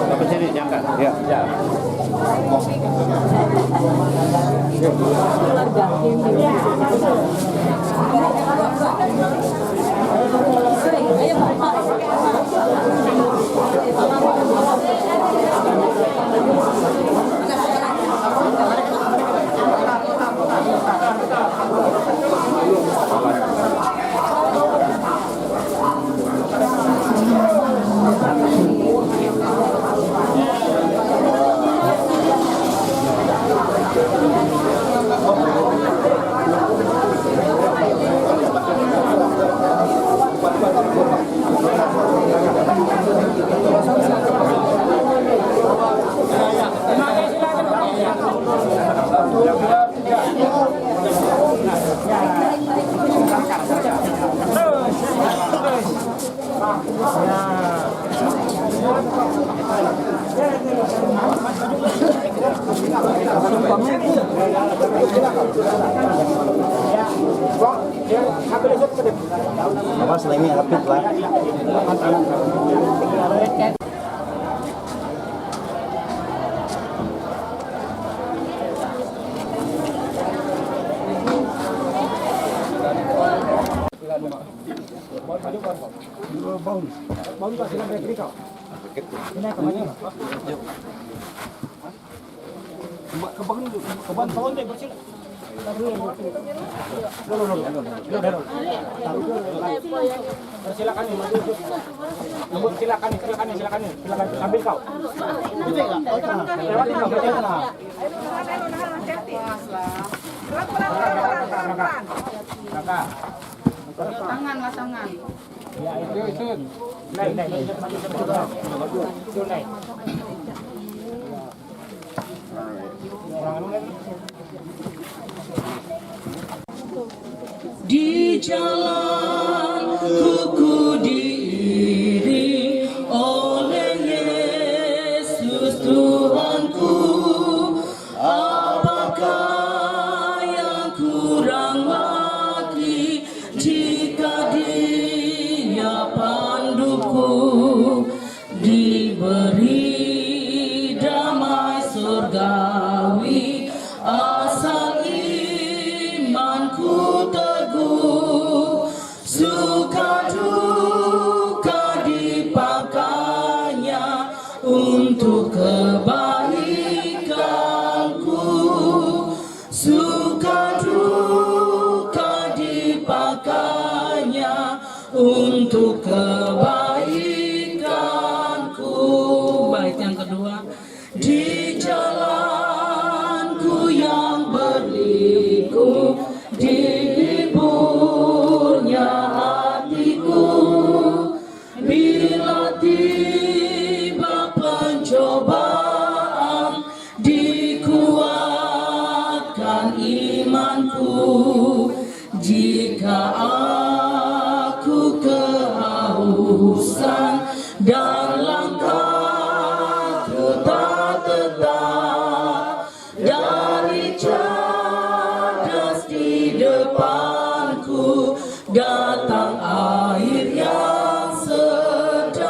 Sampai sini diangkat. Ya. Apa selainnya rapid lah. Silakan ambil kau. Tangan. Ya, itu. Naik. Di jalan ku diiring oleh Yesus Tuhanku, apakah yang kurang lagi jika Dia panduku, diberi damai surgawi asal imanku teguh, suka duka dipakainya untuk kebaikanku, suka duka dipakainya untuk kebaikanku. Baik, yang kedua, di jalanku yang berliku, dihiburnya hatiku, bila tiba pencobaan, dikuatkan imanku, jika aku kehausan dan langkahku tak tetap, dari cadas di depanku datang air yang sedap.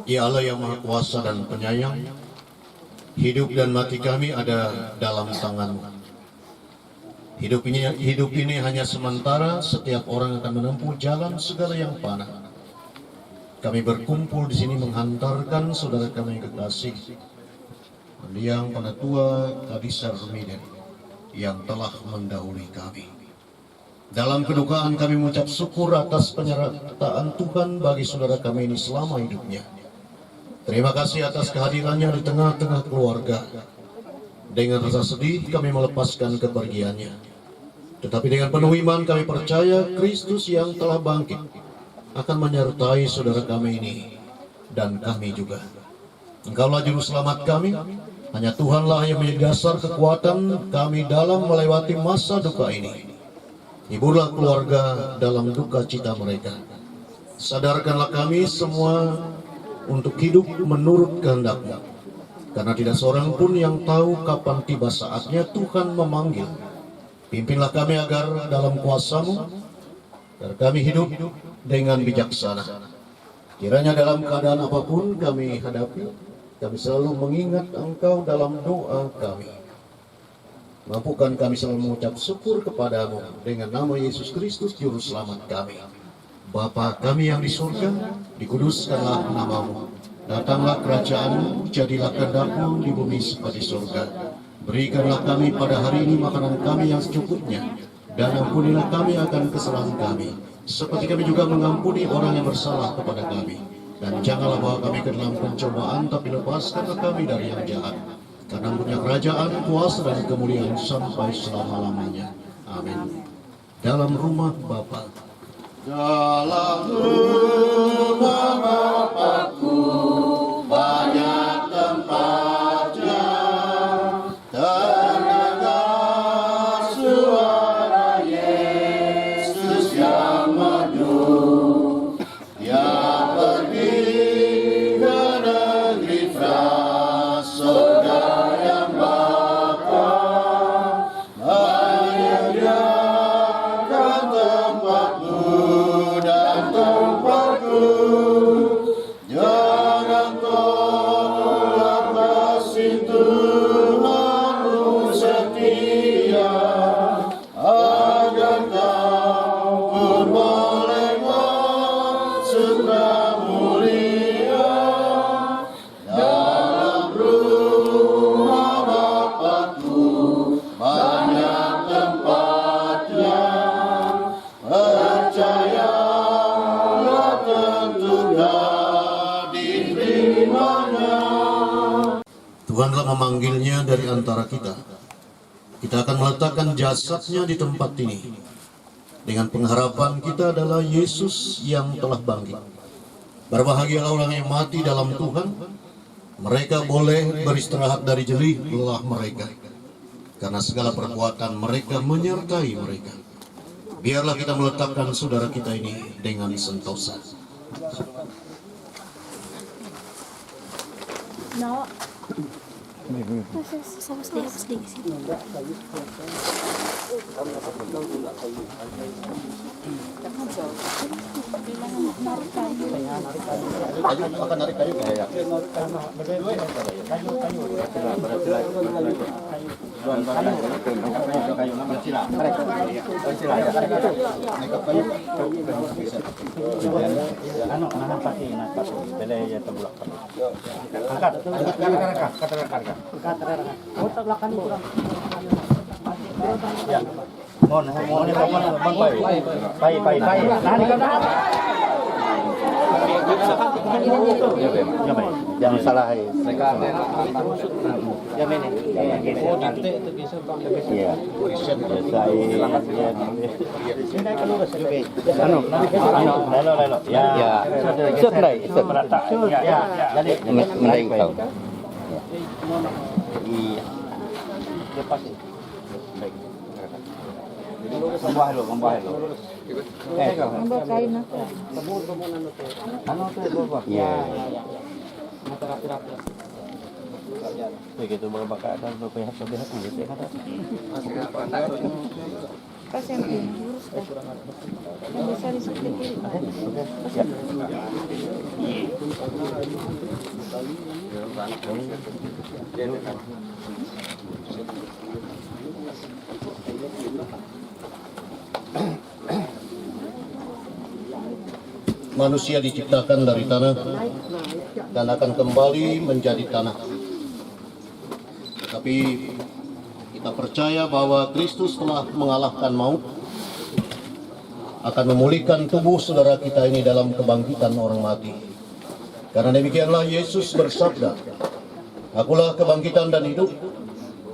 Ya Allah yang Maha Kuasa dan Penyayang, hidup dan mati kami ada dalam tangan-Mu. Hidup ini hanya sementara, setiap orang akan menempuh jalan segala yang panah. Kami berkumpul di sini menghantarkan saudara kami yang kekasih, mendiang Penatua Kadisar Rumiden yang telah mendahului kami. Dalam kedukaan kami mengucap syukur atas penyertaan Tuhan bagi saudara kami ini selama hidupnya. Terima kasih atas kehadirannya di tengah-tengah keluarga. Dengan rasa sedih kami melepaskan kepergiannya. Tetapi dengan penuh iman kami percaya Kristus yang telah bangkit akan menyertai saudara kami ini dan kami juga. Engkaulah juru selamat kami, hanya Tuhanlah yang menjadi dasar kekuatan kami dalam melewati masa duka ini. Hiburlah keluarga dalam duka cita mereka. Sadarkanlah kami semua untuk hidup menurut kehendak-Mu. Karena tidak seorang pun yang tahu kapan tiba saatnya Tuhan memanggil. Pimpinlah kami agar dalam kuasa-Mu, agar kami hidup dengan bijaksana. Kiranya dalam keadaan apapun kami hadapi, kami selalu mengingat Engkau dalam doa kami. Mampukan kami selalu mengucap syukur kepadamu dengan nama Yesus Kristus Juru Selamat kami. Bapa kami yang di surga, dikuduskanlah namamu. Datanglah kerajaan-Mu, jadilah kehendak-Mu di bumi seperti surga. Berikanlah kami pada hari ini makanan kami yang secukupnya, dan ampunilah kami akan kesalahan kami, seperti kami juga mengampuni orang yang bersalah kepada kami. Dan janganlah bawa kami ke dalam pencobaan, tapi lepaskanlah kami dari yang jahat. Karena punya kerajaan, kuasa, dan kemuliaan sampai selama-lamanya. Amin. Dalam rumah Bapa. Dalam rumah Bapakku banyak tempatnya, terdengar suara Yesus yang merdu. Dia pergi ke negeri surga yang bakal menyediakan tempatmu dan tempatku. Jangan tolak kasih Tuhanmu setia, agar kau pun boleh masuk mulia. Dalam rumah Bapakku banyak tempatnya, percayalah tentu diterimanya. Tuhan telah memanggilnya dari antara kita. Kita akan meletakkan jasadnya di tempat ini. Dengan pengharapan kita adalah Yesus yang telah bangkit. Berbahagialah orang yang mati dalam Tuhan. Mereka boleh beristirahat dari jerih lelah mereka, karena segala perbuatan mereka menyertai mereka. Biarlah kita meletakkan saudara kita ini dengan sentosa. No. Sama sedikit. Akan narik kayu kayak jangan salah ya. Kembali lo. Ambil kain aku. Begitu berapa keadaan berpihak-pihak gitu ya kata. Pas yang ini lurus dah. Yang bisa di sebelah kiri. Ya. manusia diciptakan dari tanah dan akan kembali menjadi tanah. Tapi kita percaya bahwa Kristus telah mengalahkan maut, akan memulihkan tubuh saudara kita ini dalam kebangkitan orang mati. Karena demikianlah Yesus bersabda, "Akulah kebangkitan dan hidup.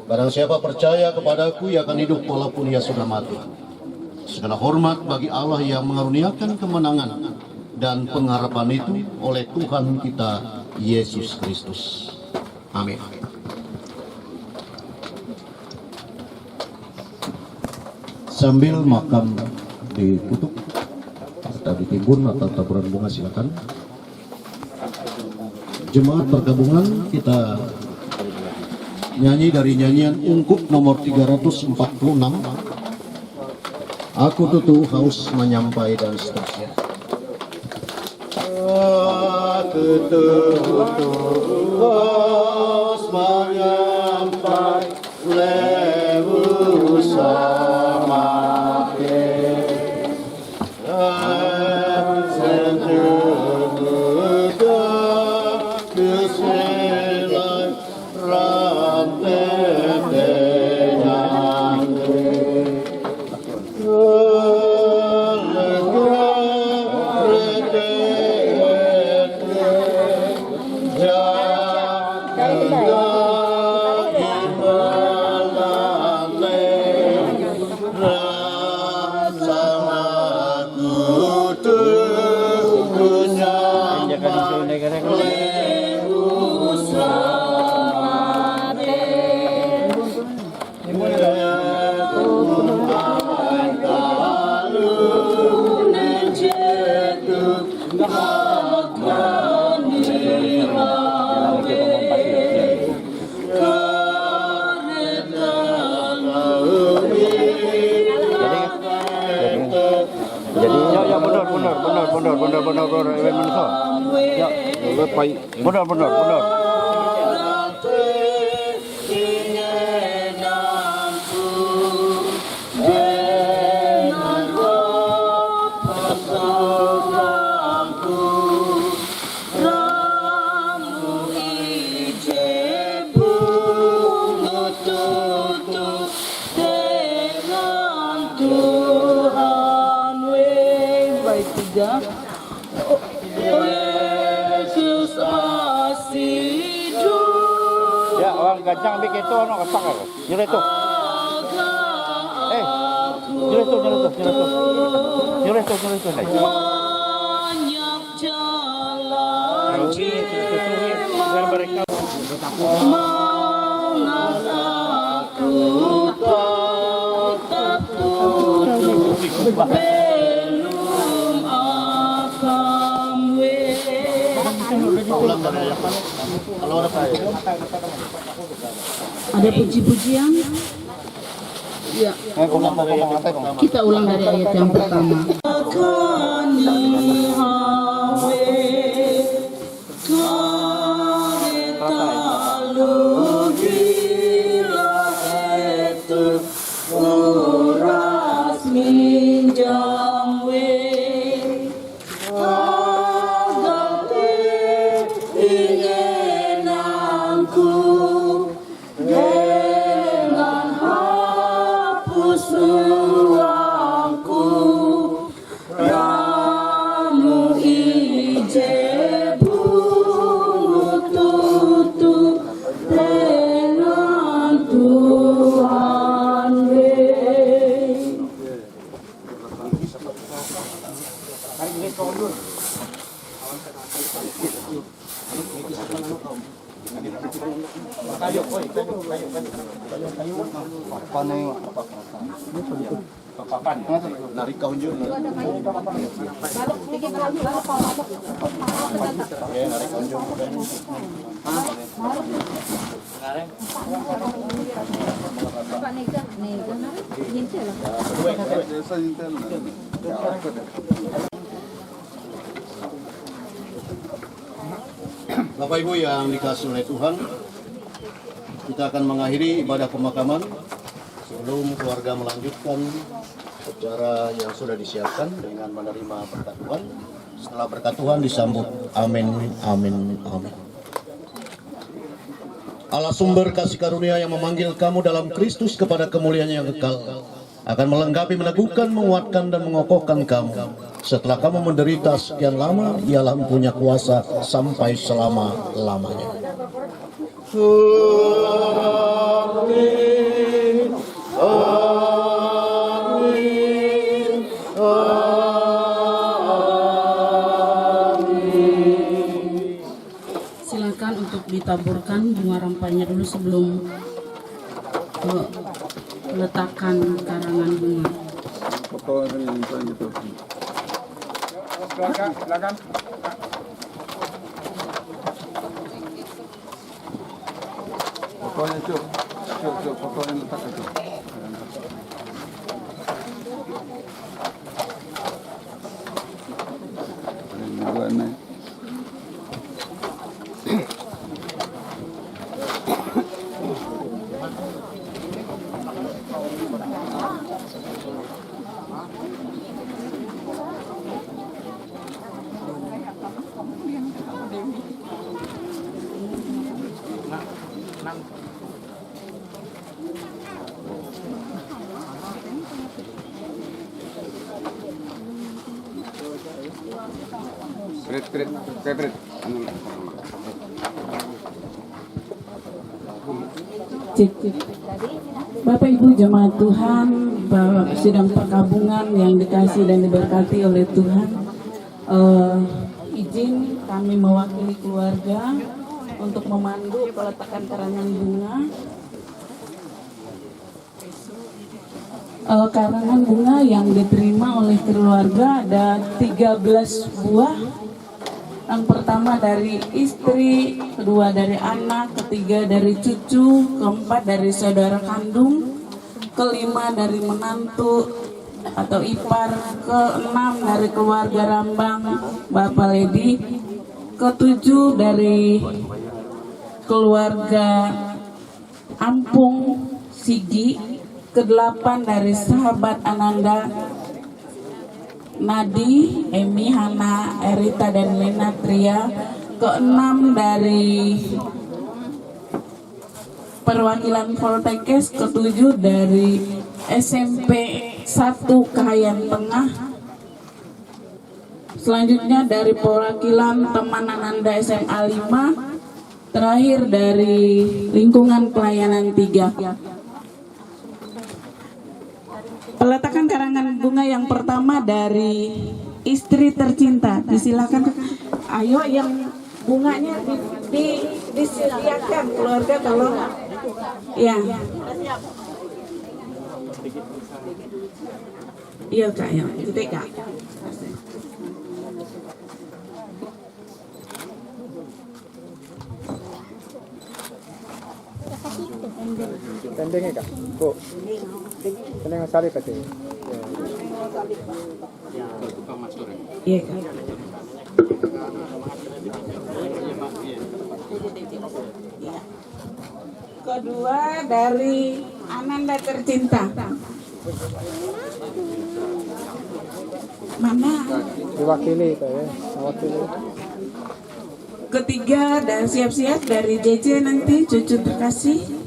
Barang siapa percaya kepadaku, ia akan hidup walaupun ia sudah mati." Segala hormat bagi Allah yang mengaruniakan kemenangan dan pengharapan itu oleh Tuhan kita Yesus Kristus. Amin. Sambil makam ditutup atau ditimbun atau taburan bunga silakan. Jemaat pergabungan kita nyanyi dari nyanyian ungkup nomor 346. Aku tutu haus menyampai dan seterusnya. Aku tutu haus menyampai lewu sama Benar. Gancang ambil keto no ketak aku. Nyuruh itu. Nyuruh itu. Banyak jalan manas aku tetap tutup belum akan ada puji-pujian. Ya. Kita ulang dari ayat yang pertama. Bapak Ibu yang dikasihi oleh Tuhan, kita akan mengakhiri ibadah pemakaman sebelum keluarga melanjutkan acara yang sudah disiapkan dengan menerima berkat Tuhan. Setelah berkat Tuhan disambut amin, amin, amin. Allah sumber kasih karunia yang memanggil kamu dalam Kristus kepada kemuliaan yang kekal akan melengkapi, meneguhkan, menguatkan, dan mengokohkan kamu. Setelah kamu menderita sekian lama, Dialah punya kuasa sampai selama-lamanya. Silakan untuk ditaburkan bunga rampanya dulu sebelum letakkan karangan bunga. Silakan. Fotonya cuk, fotonya letak itu. Ini. Kredit. Bapak Ibu jemaat Tuhan, Bapak sidang perkabungan yang dikasih dan diberkati oleh Tuhan, izin kami mewakili keluarga untuk memandu peletakan karangan bunga. Karangan bunga yang diterima oleh keluarga ada 13 buah. Yang pertama dari istri, kedua dari anak, ketiga dari cucu, keempat dari saudara kandung, kelima dari menantu atau ipar, keenam dari keluarga Rambang Bapak Ledi, ketujuh dari keluarga Ampung Sigi, kedelapan dari sahabat Ananda, Nadi, Emi, Hana, Erita, dan Lena Tria, keenam dari perwakilan Poltekkes, ketujuh dari SMP 1 Kahayan Tengah, selanjutnya dari perwakilan teman Ananda SMA 5, terakhir dari lingkungan pelayanan 3. Peletakan karangan bunga yang pertama dari istri tercinta. Disilakan, ayo yang bunganya disediakan keluarga kalau ya. Iya Kak, ya, itu Kak. Pendengnya Kak, Bu. Pendeng salib aja. Iya Kak. Kedua dari Ananda tercinta. Mana? Diwakili Pak ya, mewakili. Ketiga dan siap-siap dari JJ nanti cucu terkasih.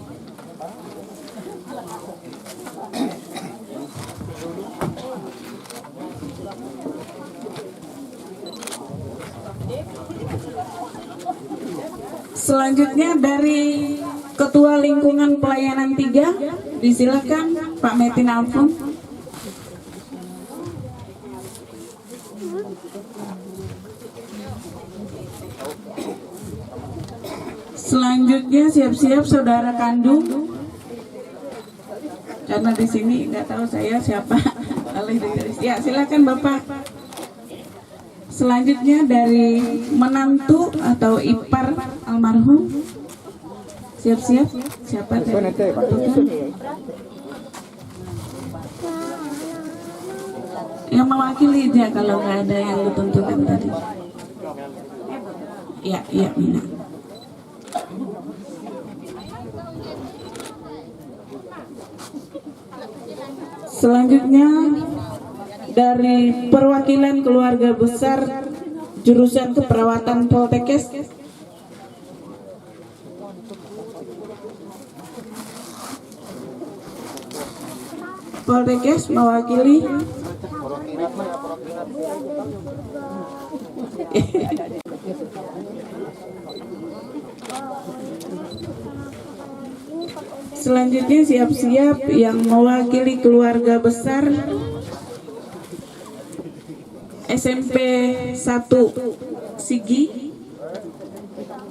Selanjutnya dari Ketua Lingkungan Pelayanan 3, disilakan Pak Metin Alfon. Selanjutnya siap-siap saudara kandung. Karena di sini nggak tahu saya siapa. Ya silakan Bapak. Selanjutnya dari menantu atau ipar almarhum. Siap-siap. Siapa dari yang mewakili dia kalau nggak ada yang ditentukan tadi. Iya Mina. Selanjutnya dari perwakilan keluarga besar jurusan keperawatan Poltekkes. Poltekkes mewakili selanjutnya siap-siap yang mewakili keluarga besar SMP 1 Sigi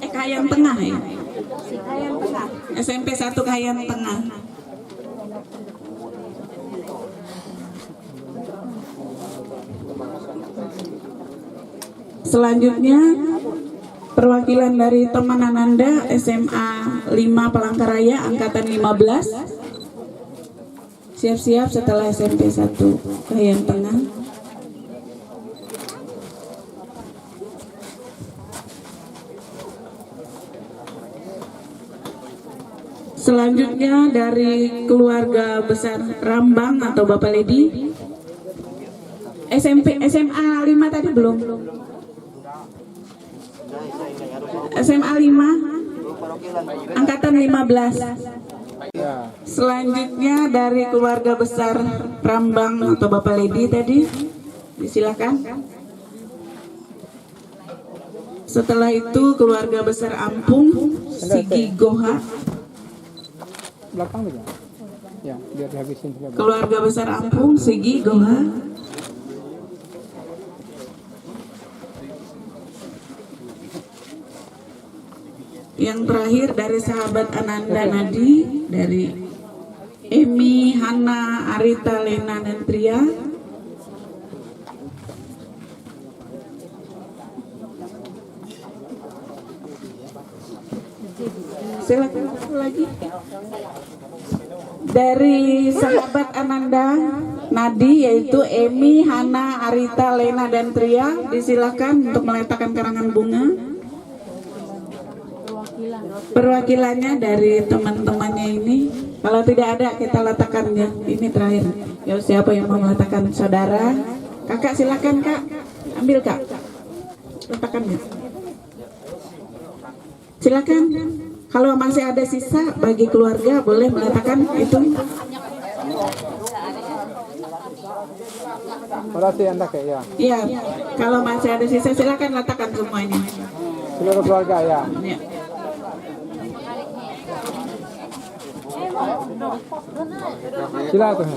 Kahayan Tengah ya. SMP 1 Kahayan Tengah. Selanjutnya perwakilan dari teman Ananda SMA 5 Palangkaraya angkatan 15. Siap-siap setelah SMP 1 Kahayan Tengah. Selanjutnya dari keluarga besar Rambang atau Bapak Ledi. SMA 5 tadi belum. SMA 5 angkatan 15. Selanjutnya dari keluarga besar Rambang atau Bapak Ledi tadi, disilakan. Setelah itu keluarga besar Ampung Sigi Goha. Belakang aja. Ya, biar dihabisin. Keluarga besar Ampung Sigi Goha. Yang terakhir dari sahabat Ananda Nadi, dari Emi, Hana, Arita, Lena, dan Tria. Silakan lagi. Dari sahabat Ananda Nadi yaitu Emi, Hana, Arita, Lena, dan Tria, disilakan untuk meletakkan karangan bunga. Perwakilannya dari teman-temannya ini, kalau tidak ada kita letakkannya. Ini terakhir. Ya, siapa yang mau meletakkan? Saudara, kakak silakan kak, ambil kak, letakkannya. Silakan. Kalau masih ada sisa bagi keluarga boleh meletakkan itu. Anda kayak ya. Iya, kalau masih ada sisa silakan letakkan semuanya. Seluruh keluarga ya. Ya. Silakan.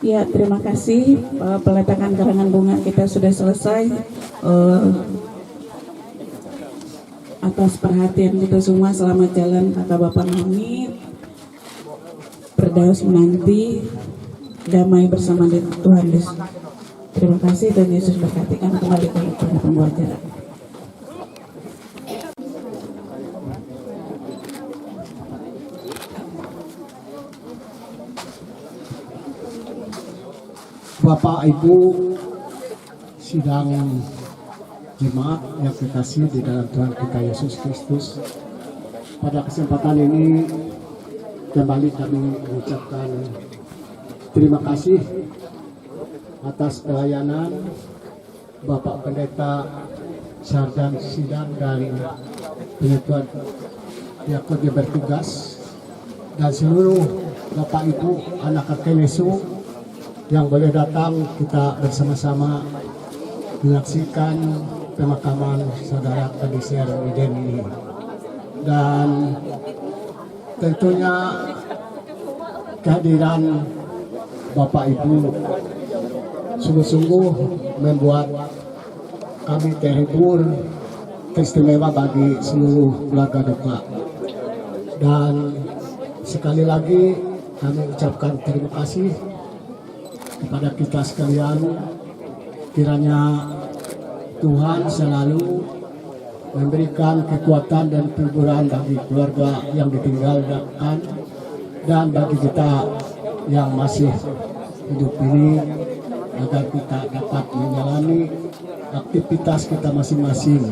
Ya, terima kasih. Peletakan karangan bunga kita sudah selesai. Atas perhatian kita semua, selamat jalan kata Bapak Hamid. Berdaus menanti damai bersama Tuhan Yesus. Terima kasih, Tuhan Yesus berkati. Kami kembali kepada pembawa acara. Bapak Ibu sidang jemaat yang kekasih di dalam Tuhan kita Yesus Kristus, pada kesempatan ini kembali kami mengucapkan terima kasih atas pelayanan Bapak Pendeta Sardan Sidang dari Penyatuan Yakut yang bertugas, dan seluruh Bapak Ibu anak Kenesu yang boleh datang kita bersama-sama menyaksikan pemakaman saudara Kadiser Widen ini. Dan tentunya kehadiran Bapak Ibu sungguh-sungguh membuat kami terhibur, teristimewa bagi seluruh keluarga duka. Dan sekali lagi kami ucapkan terima kasih kepada kita sekalian. Kiranya Tuhan selalu memberikan kekuatan dan penghiburan bagi keluarga yang ditinggalkan, dan bagi kita yang masih hidup ini agar kita dapat menjalani aktivitas kita masing-masing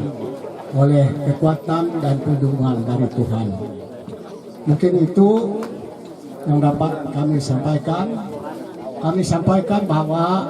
oleh kekuatan dan perlindungan dari Tuhan. Mungkin itu yang dapat kami sampaikan. Kami sampaikan bahwa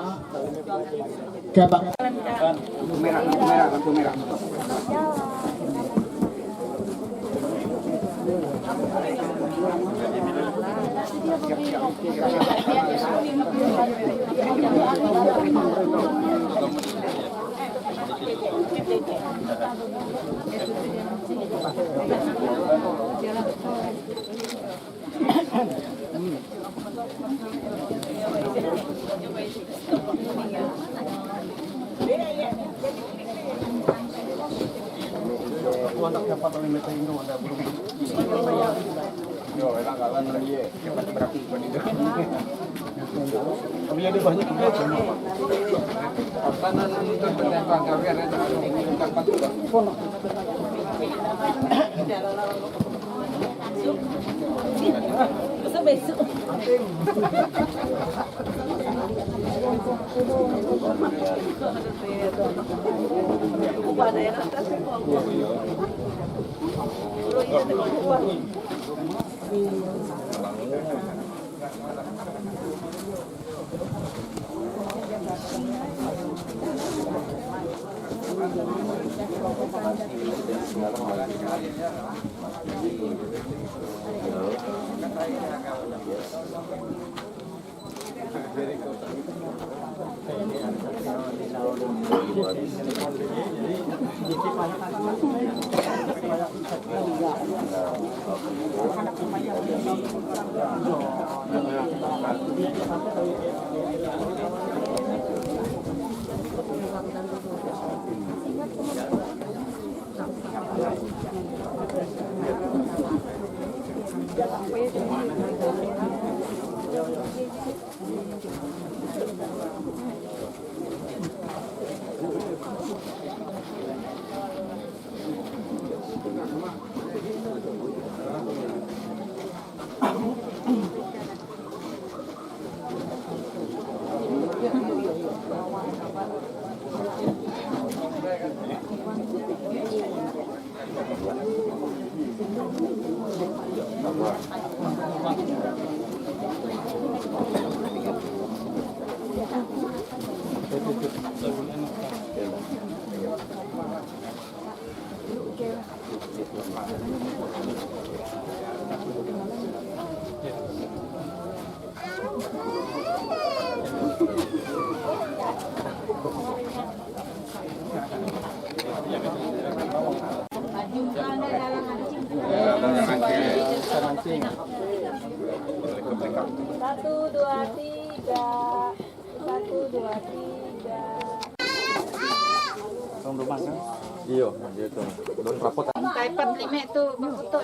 Iya, gitu. Don rapot. Kaipan lima itu berfoto.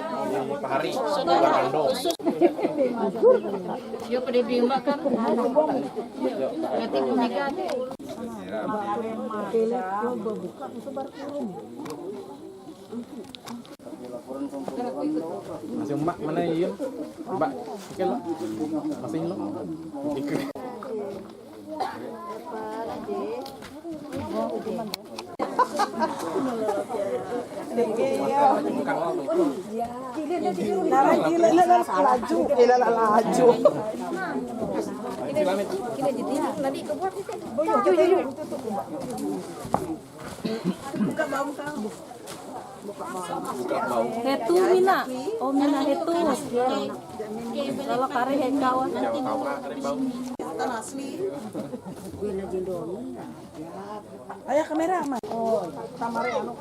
Pak Hari, Pak Ando. Yo pada bima kan. Nanti kumika deh. Masih emak mana iya? Mbak, oke lo. Masih lo. Hetu mina, oh mina hetu. Kalau kare hekawan. Tan asli. Ayah kamera mah. Oh, kamera anu.